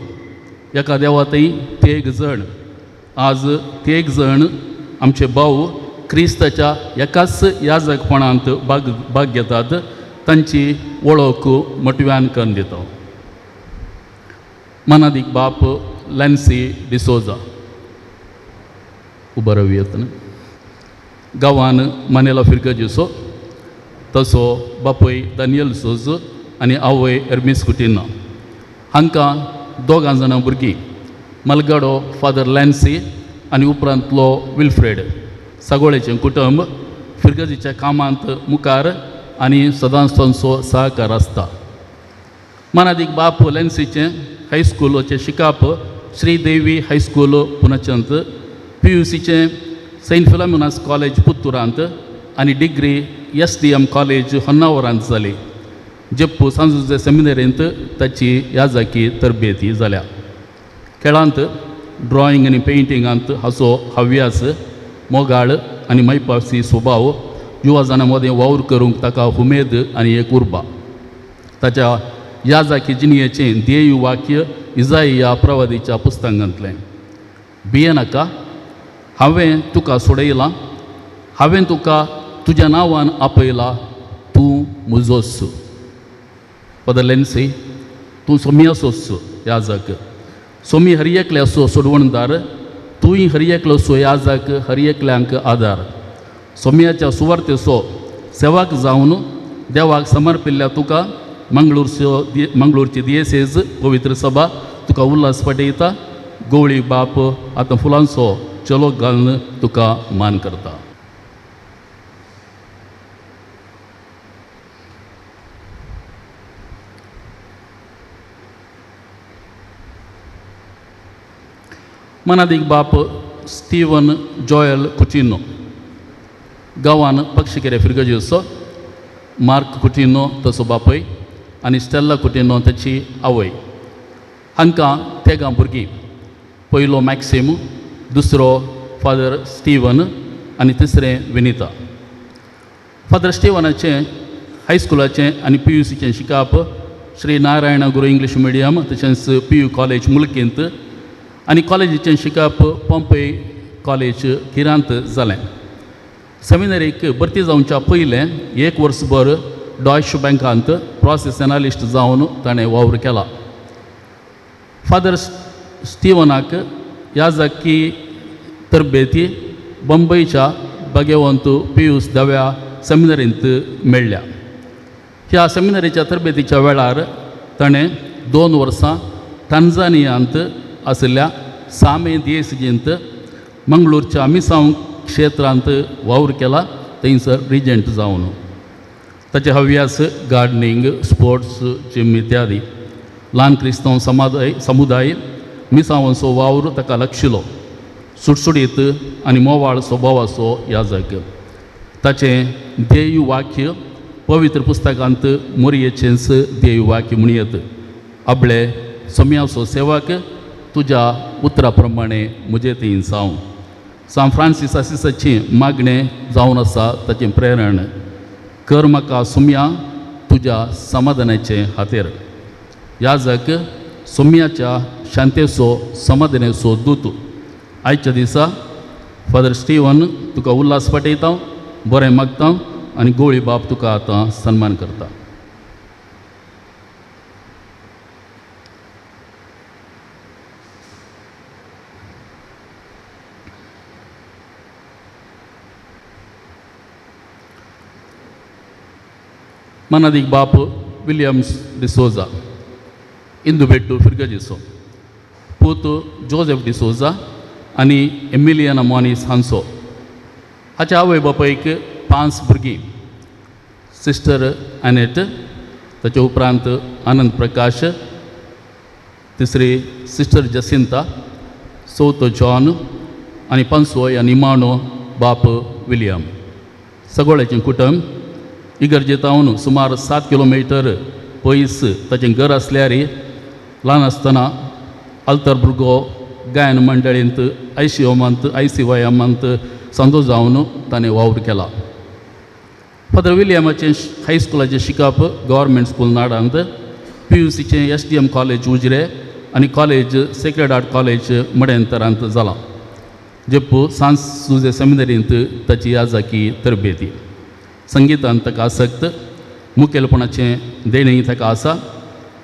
एका देवातय तेग जण आज तेग जण आमचे भाऊ क्रिस्ताच्या एकाच याजकपणांत भाग घेतात तांची वळख मोटव्यान करून दिता मनादीक बाप लॅन्सी डिसोजा उबो रावयात गांवान मानेला फिरका जेसो तसो बापय दानियल सोज आनी आवय एर्मिस कुटिनो हांकां दोगां जाणां भुरगीं मलगडो फादर लॅन्सी आनी उपरांतलो विल्फ्रेड सागोळेचें कुटुंब फिरगजीच्या कामांत मुखार आनी सदांच तांचो सहकार आसता. मानादीक बाप लॅन्सीचें हायस्कुलाचें शिकाप श्रीदेवी हायस्कूल पुनचंत, PUCचें सेंट फिलोमिनास कॉलेज पुत्तुरांत आनी डिग्री SDM कॉलेज होन्नावरांत जाली. जेप्पू सांजुजे सेमिनरींत ताची याजाकी तरबेती जाल्या. खेळांत ड्रॉइंग आनी पेंटिंगांत हाचो हव्यास, मोगाळ आनी मैपासी स्वभाव युवा जाणां मदें वावर करूंक ताका उमेद आनी एक उर्बा. ताच्या याजाकी जिणयेचें ध्येय वाक्य इजाइया प्रवादीच्या पुस्तकांतलें, भिये नाका, हांवें तुका सोडयलां, हांवें तुका तुज्या नांवान आपयलां, तूं म्हजोच. फादर लॅन्सी, तूं सोमियासोच याजक. सोमी हर एकले असो सोडवणदार, तूंय हर एकलो असो याजक, हर एकल्यांक आदार. सोमियाच्या सुवार्थेचो सेवाक जावन देवाक समर्पिल्ल्या तुका मंगळूरची दियेसेज पवित्र सभा तुका उल्हास पटयता. गवळी बाप आतां फुलांचो चलोक घालून तुका मान करता. मनादीक बाप स्टीवन जॉयल कुटिनो गांवान पक्षिकेरे फिरगजेचो, मार्क कुटिनो तसो बापय आनी स्टेल्ला कुटिनो ताची आवय. हांकां तेगां भुरगीं, पयलो मॅक्सिम, दुसरो फादर स्टीवन आनी तिसरें विनिता. फादर स्टीवनाचें हायस्कुलाचें आनी PUCचें शिकाप श्री नारायण गुरू इंग्लीश मिडियम तशेंच PU कॉलेज मुल्कींत आनी कॉलेजीचें शिकाप पोंपई कॉलेज किरांत जालें. सेमिनरीक भरती जावच्या पयलें एक वर्सभर डॉयश बँकांत प्रोसेस एनालिस्ट जावन ताणें वावर केला. फादर स्टीवनाक याजाकी तरबेती बंबईच्या भगवंत पियूस दव्या सेमिनरींत मेळ्ळ्या. ह्या सेमिनरीच्या तरबेतीच्या वेळार ताणें 2 वर्सां टांझानियांत आशिल्ल्या सामे दियेसजींत मंगळूरच्या मिसांव क्षेत्रांत वावर केला, थंयसर रिजंट जावन. ताचे हव्यास गार्डनिंग, स्पोर्ट्स, जिम इत्यादी. ल्हान क्रिस्तांव समुदाय मिसांवाचो वावर ताका लक्षिलो. सुटसुडीत आनी मोवाळ स्वभावाचो याजक. ताचें ध्येय वाक्य पवित्र पुस्तकांत मोरयेचेंच ध्येय वाक्य म्हणयत, आपले सोम्याचो सेवक, तुज्या उतरा प्रमाणे म्हजे थंय जावं. सान फ्रांसीस असिसाची मागणें जावन आसा ताचें प्रेरण, कर म्हाका सोम्या तुज्या समाधानाचे खातीर. याजक सोम्याच्या शांतेचो समाधानाचो दूत. आयच्या दिसा फादर स्टीवन तुका उल्हास पटयता, बरें मागता आनी गवळी बाप तुका आतां सन्मान करता. मनादीक बाप विलियम्स डिसोजा, इंदुबेट्टू फिरगजेचो. पूत जोसेफ डिसोजा आनी एमिलियाना मॉनिस हांचो. हाच्या आवय बापायक 5 भुरगीं, सिस्टर एनेट, ताचे उपरांत आनंद प्रकाश, तिसरी सिस्टर जसिंता, चवथो जॉन आनी 5वो ह्या निमाणो बाप विलियम. सगळ्याचें कुटुंब इगर्जेतावन सुमार 7 किलोमीटर पयस ताचें घर आसल्यार ल्हान आसतना अल्तर भुरगो गायन मंडळींत ICYMंत सांजो जावन ताणें वावर केला. फादर विलियमाचें हायस्कुलाचें शिकप गव्हर्मेंट स्कूल नाडांत, PUCचें SDM कॉलेज उजरे आनी कॉलेज सेक्रेड हार्ट कॉलेज मडेंतरांत जालां. जेप्पू सांत सुजे सेमिनरींत ताची याजाकी तरबेती. संगीतांत ताका आसक्त, मुखेलपणाचें देणें ताका आसा.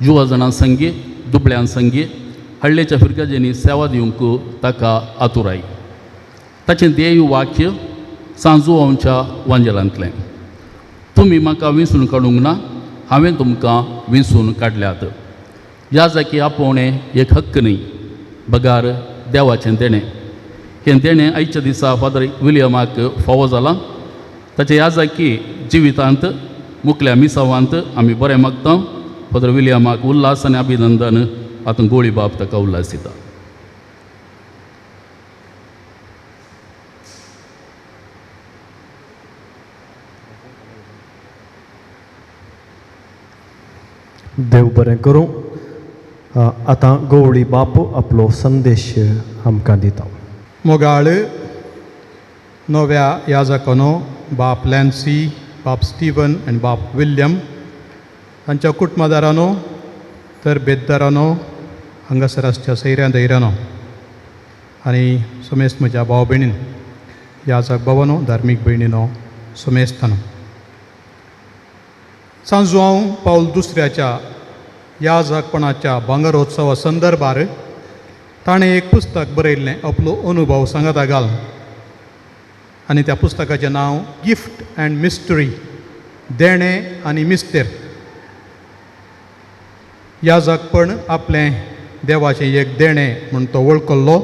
युवा जाणां संगी, दुबळ्यां संगी, हळ्ळेच्या फिरकाजेनी सेवा दिवंक ताका आतुराय. ताचें ध्येय वाक्य सांजुवांच्या वांजेलांतलें, तुमी म्हाका विसरून काडूंक ना, हांवें तुमकां विंचून काडल्यात. याजकी आपोवणें एक हक्क न्ही, बगार देवाचें देणें. हें देणें आयच्या दिसा फादर विलियमाक फावो जालां. ताचे याजकी जिवितांत मुखल्या मिसावांत आमी बरें मागता. फादर विलियमाक उल्हास आनी अभिनंदन. आतां गोळी बाब ताका उल्हास दिता. देव बरें करूं. आतां गवळी बाप आपलो संदेश आमकां दिता. मोगाळ नव्या याजकानो बाप लॅन्सी, बाप स्टीवन आनी बाप विल्यम, तांच्या कुटुंबदारांनो, तरबेतदारांनो, हांगासर आसच्या सैऱ्या दैऱ्यानो आनी समेस्त म्हज्या भाव भयणीन, याजक भावानो, धार्मीक भयणीनो, समेस्तानो. सांजू हांव पावल दुसऱ्याच्या याजकपणाच्या भांगरोत्सवा संदर्भार ताणें एक पुस्तक बरयल्लें, आपलो अनुभव सांगता घाल. आनी त्या पुस्तकाचें नांव गिफ्ट अँड मिस्टरी, देणें आनी मिस्तेर. याजकपण आपलें देवाचें एक देणें म्हूण तो वळखलो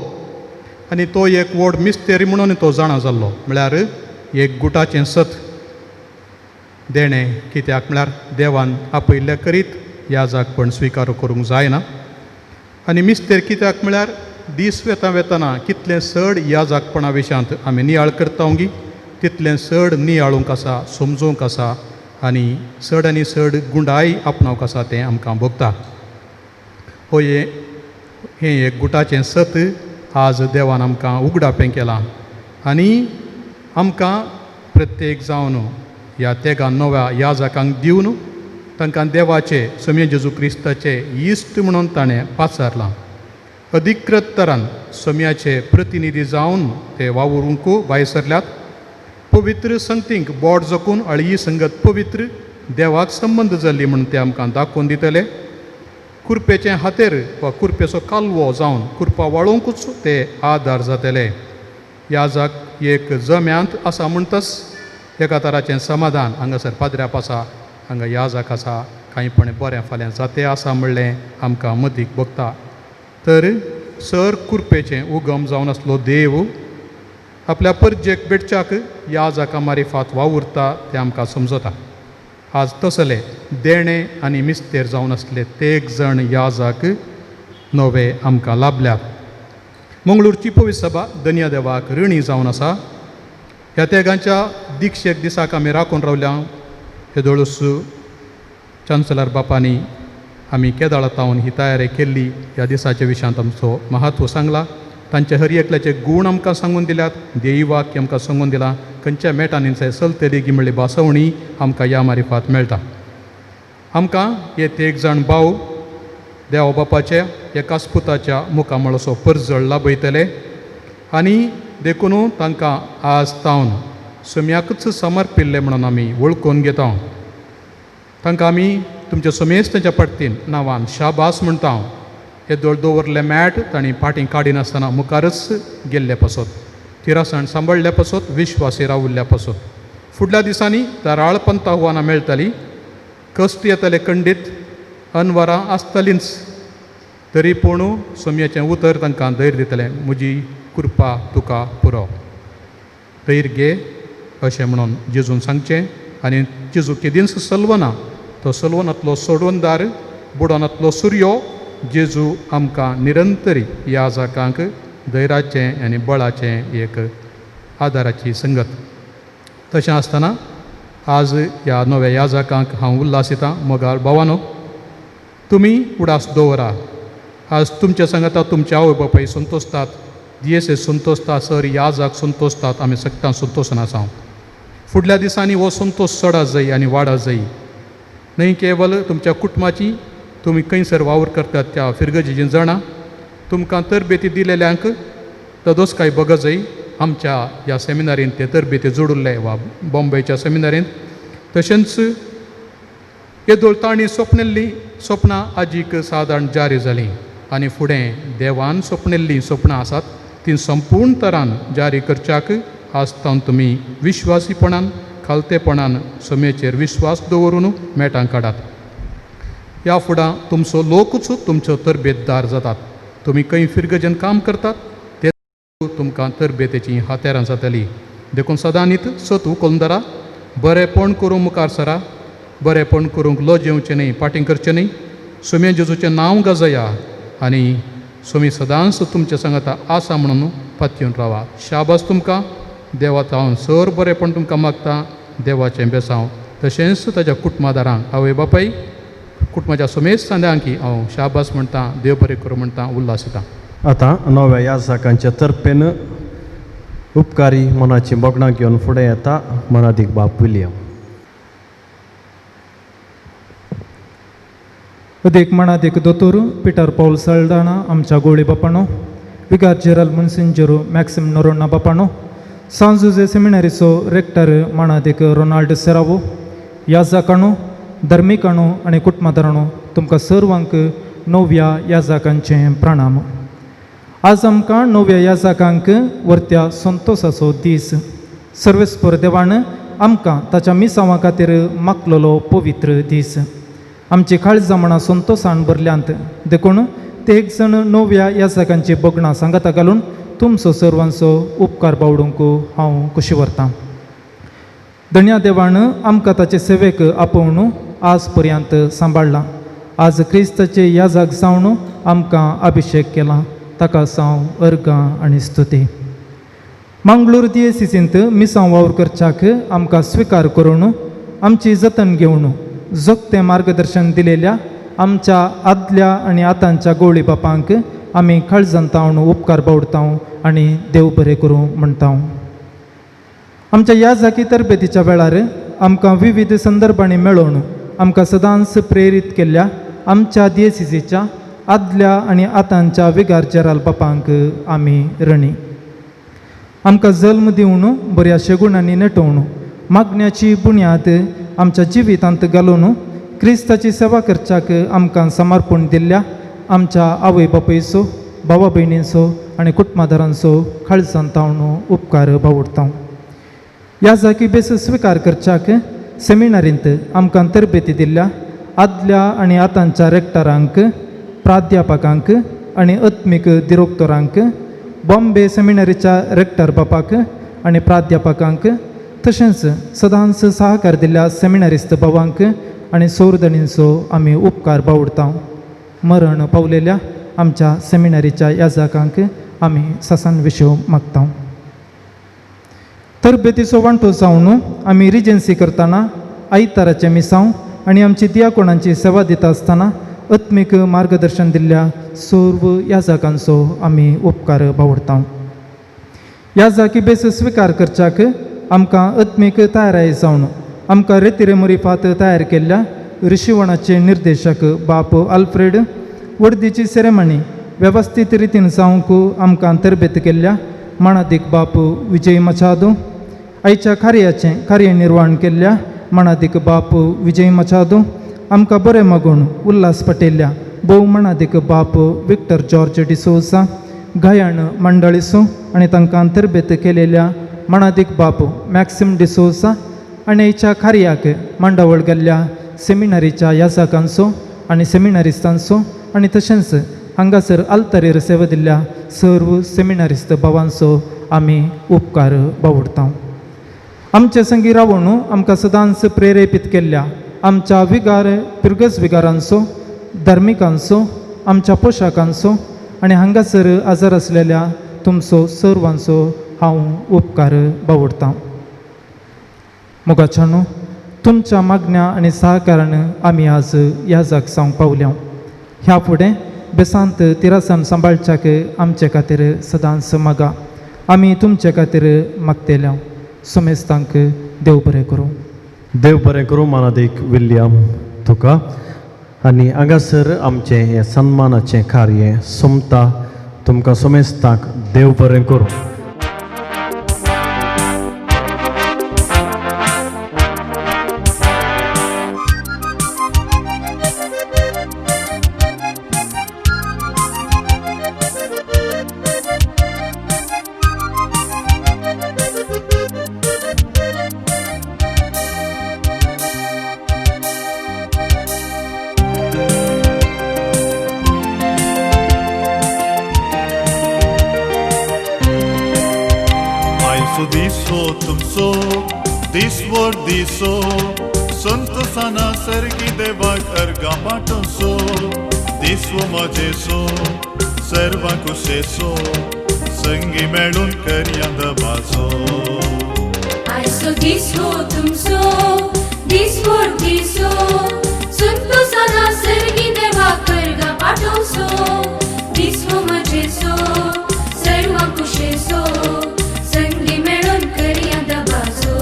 आनी तो एक व्हड मिस्तेरी म्हणून तो जाणा जाल्लो. म्हळ्यार एक गुटाचें सत देणें. कित्याक म्हळ्यार देवान आपयल्ले करीत याजकपण स्विकार करूंक जायना. आनी मिस्तेर कित्याक म्हळ्यार दीस वेतना कितलें चड याजकपणा विशयांत आमी नियाळ करता ओंगी, तितलें चड नियाळूंक आसा, समजूंक आसा आनी चड आनी चड गुंडाय आपणावंक आसा तें आमकां भोगता. हें एक गुटाचें सत आज देवान आमकां उगडापें केलां आनी आमकां प्रत्येक जावन ह्या तेगा नव्या याजकांक दिवन तांकां देवाचे समे जेजू क्रिस्ताचे इश्ट म्हणून ताणें पाचारलां. अधिकृत तरान सम्याचे प्रतिनिधी जावन ते वावरूंक भायर सरल्यात. पवित्र संगतींक बोड जकून अळी संगत पवित्र देवाक संबंद जाल्ली म्हणून ते आमकां दाखोवन दितले. कुरपेचें हातेर वा कुरपेचो कालवो जावन कुरपा वाळोवंकूच ते आदार जातले. याजक एक जम्यांत आसा म्हणटच एका तराचें समाधान हांगासर पाद्र्याप आसा, हांगा याजक आसा, कांयपण बरें फाल्यां जातें आसा म्हणलें आमकां मदीक भोगता. तर सर कुरपेचें उगम जावन आसलो देव आपल्या परजेक बेडच्याक याजका मारिफात वावुरता तें आमकां समजता. आज तसले देणें आनी मिस्तेर जावन आसले तेग जण याजक नवे आमकां लाभल्यात. मंगळूरची पवित्र सभा धन्य देवाक ऋणी जावन आसा. ह्या तेगांच्या दिक्षेक दिसाक आमी राखून रावल्या. येदोळूस चान्सलर बापानी आमी केदाळातावन ही तयारी केल्ली. ह्या दिसाच्या विशयांत आमचो महत्व सांगला. तांचे हर एकल्याचे गूण आमकां सांगून दिल्यात, देवी वाक्य आमकां सांगून दिलां. खंयच्या मेटांनी चलतली गी म्हणली बासवणी आमकां ह्या मारिफात मेळटा. आमकां हे तेग जाण भाव देवा बापाच्या एकाच पुताच्या मुखामळाचो परजळ लाभयतले आनी देखून तांकां आज तावन सम्याकच समर्पिल्ले म्हणून आमी वळखून घेता. तांकां आमी तुमच्या समेस्तांच्या पडतीन नांवान शाबास म्हणटा. हे दोळ दवरले मॅट तांणी फाटीं काडिनासतना मुखारच गेल्ले पासत, तिरासण सांबाळल्या पासत, विश्वासी रावुल्ल्या पासत. फुडल्या दिसांनी तराळ पंत आव्हानां मेळटलीं. कश्ट येतले खंडीत, अनवरां आसतलींच, तरी पूण सम्याचें उतर तांकां धैर्य दितलें. म्हजी कृपा तुका पुरो, धैर्य घे अशें म्हणून जेजून सांगचें. आनी जेजू केदींच सलवना, तो सलवनांतलो सोडवनदार, बुडोनांतलो सूर्यो जेजू आमकां निरंतरी याजकांक धैर्याचें आनी बळाचें एक आदाराची संगत. तशें आसतना आज ह्या नव्या याजकांक हांव उल्हास दितां. मोगाळ भावानो, तुमी उडास दवरा. आज तुमच्या सांगता तुमचे आवय बापाय संतोसतात, DSS संतोसता, सर याजक संतोसतात, आमी सगळ्यां संतोशन आसा. फुडल्या दिसांनी हो संतोश चडा जाय आनी वाडा जाय. न्हय केवल तुमच्या कुटुंबाची, तुमी खंयसर वावर करतात त्या फिरगजीची जाणा, तुमकां तरबेती दिलेल्यांक तदोसकाय बग जाय. आमच्या ह्या सेमिनारींत ते तरबेती जोडुल्ले वा बॉम्बेच्या सेमिनारींत. तशेंच येदोळ तांणी स्वप्नेल्लीं स्वप्नां आजीक सादारण जारी जालीं आनी फुडें देवान स्वप्नेल्लीं स्वप्नां आसात तीं संपूर्ण तरान जारी करच्याक आज तावन तुमी विश्वासीपणान, खालतेपणान समेचेर विश्वास दवरून मेटांक काडात. ह्या फुडां तुमचो लोकूच तुमचो तरबेतदार जातात. तुमी खंय फिरगजेन काम करतात ते तुमकां तरबेतेची हातेरां जातलीं. देखून सदां न्हीत सतू करून धरा, बरेंपण करूंक मुखार सरा, बरेंपण करूंक लो जेवचें न्ही, पाटीं करचें न्ही. सुमे जेजूचें नांव गाजया आनी सुमी सदांच तुमच्या सांगाता आसा म्हणून पातयेवन रावा. शाबास तुमकां. देवाचो हांव सर बरेंपण तुमकां मागता. देवाचें बेसांव तशेंच ताच्या कुटुंबादारांक आवय बापाय कुटुंबाच्या सुमेज सांद्यांकी हांव शाबास म्हणटा, देव बरें करूं म्हणटा, उल्हासिता. आतां नव्या याजकांच्या तर्फेन उपकारी मनाची बोगणां घेवन फुडें येता मनादीक बाब विलियम. उदेक मनादीक दोतोर पिटर पौल सल्दाना आमच्या गोळी बापानो, विगार जेरल मुन्सिंजरू मॅक्सिम नोरोना बापानो, सांजुजे सेमिनारीचो रेक्टर मनादीक रोनाल्ड सेरावो, याजकानो, धर्मिकानो आनी कुटुंबादारांनो, तुमकां सर्वांक नव्या याजकांचे प्रणाम. आज आमकां नव्या याजकांक वर्त्या संतोशाचो दीस. सर्वेस्पर देवान आमकां ताच्या मिसांवा खातीर मागलेलो पवित्र दीस. आमची काळजां म्हणा संतोशान भरल्यांत. देखून ते एक जण नव्या याजकांची बोगणां सांगाता घालून तुमचो सर्वांचो उपकार बावडूंक हांव खुशी व्हरतां. धन्या देवान आमकां ताचे सेवेक आपोवन आज पर्यंत सांबाळ्ळां. आज क्रिस्ताचे याजक जावन आमकां अभिशेक केला. ताका साव अर्गां आनी स्तुती. मंगळूर दियेसीसींत मिसांव वावर करच्याक आमकां स्विकार करून आमची जतन घेवन जगतें मार्गदर्शन दिलेल्या आमच्या आदल्या आनी आतांच्या गवळी बापांक आमी काळजांतावन उपकार बावडता आनी देव बरें करूं म्हणटा. आमच्या याजकी तरबेतीच्या वेळार आमकां विविध संदर्भांनी मेळोवन आमकां सदांच प्रेरीत केल्ल्या आमच्या दियेसीसीच्या आदल्या आनी आतांच्या विगार जेराल बापांक आमी रणी. आमकां जल्म दिवन बऱ्या शेगुणांनी नटोवन मागण्याची बुन्याद आमच्या जिवितांत घालून क्रिस्ताची सेवा करच्याक आमकां समर्पण दिल्ल्या आमच्या आवय बापायचो, भावा भयणींचो आनी कुटुंबादारांचो काळजांतावन उपकार बावडटा. याजकी बेस स्विकार करच्याक सेमिनारींत आमकां तरबेती दिल्ल्या आदल्या आनी आतांच्या रेक्टरांक, प्राध्यापकांक आनी अत्मीक दिरोक्तोरांक, बॉम्बे सेमिनारीच्या रेक्टर बापाक आनी प्राध्यापकांक, तशेंच सदांच सहकार दिल्ल्या सेमिनारिस्त भावांक आनी सौरदणींचो आमी उपकार बावडटा. मरण पावलेल्या आमच्या सेमिनारीच्या याजकांक आमी सासान विशो मागता. तरबेतीचो वांटो जावन आमी रिजन्सी करतना आयताराचे मिसांव आनी आमची दियाकोणांची सेवा दिता आसतना अत्मीक मार्गदर्शन दिल्ल्या सर्व याजकांचो आमी उपकार बावडटा. याजकी बेस स्विकार करच्याक आमकां अत्मीक तयाराय जावन आमकां रेतिरेमोरीफात तयार केल्ल्या रिशिवणाचे निर्देशक बाप आल्फ्रेड, वर्दीची सेरेमनी वेवस्थीत रितीन जावंक आमकां तरबेत केल्ल्या मनादीक बाप विजय मचादो, आयच्या कार्याचें कार्यनिर्वहण केल्ल्या मनादीक बाप विजय मचादो, आमकां बरें मागून उल्हास पटयल्ल्या भोव मनादीक बाप विक्टर जॉर्ज डिसोसा, गायन मंडळीचो आनी तांकां तरबेत केलेल्या मनादीक बाप मॅक्सिम डिसोसा आनी आयच्या कार्याक मांडावळ गेल्ल्या सेमिनारीच्या याजकांचो आनी सेमिनारिस्तांचो आनी तशेंच हांगासर आल्तारीर सेवा दिल्ल्या सर्व सेमिनारिस्त भावांचो आमी उपकार बावडटा. आमचे संगी रावून आमकां सदांच प्रेरेपीत केल्ल्या आमच्या विगार पिर्गस विगारांचो, धर्मिकांचो, आमच्या पोशाखांचो आनी हांगासर हजर आसलेल्या तुमचो सर्वांचो हांव उपकार बावडतां. मोगाच्यानो, तुमच्या मागण्या आनी सहकारान आमी आज याजक जावंक पावल्या. ह्या फुडें बेसांत तिरासान सांबाळच्याक आमचे खातीर सदांच मागा. आमी तुमचे खातीर मागतेल्या. सुमेस्तांक देव बरें करूं. देव बरें करूं मनादीक विलियम तुका. आनी हांगासर आमचें हें सन्मानाचें कार्य सोंपता. तुमकां सुमेस्तांक देव बरें करूं. दीस हो तुमचो दिसवर दिसो संतोषाना सर्गी देवाक अर्गा पाठोसो दिसवो मजेसो सर्वां कुशेसो संगी मेळून करया दबासो आयसो दीस हो तुमचो दिसवर दिसो संतोषाना सर्गी देवा कर्गा पाठोसो दिसवो मजेसो सर्वां कुशेसो संगी मेळून करया दबासो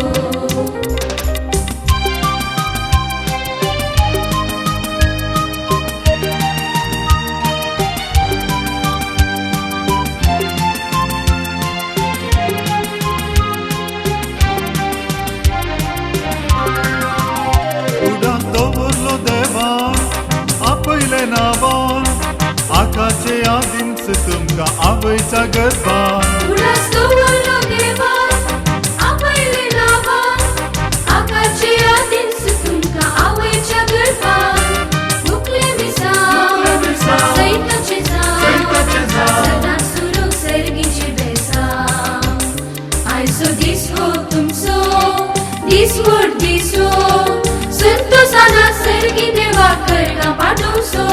आपयले नावान आकाशे आदिंच तुमका आवयच्या गर्भान उडास दवरलो देवान आपयले नावान आकाशे आदिंच तुमका आवयच्या गर्भान मुकले मिसां सैताचे जां सदां सुरू सर्गीचे बेसां आयसो दीस हो तुमचो दिसवर दिसो संतोषाना सर्गी देवा कर्गा पाठोसो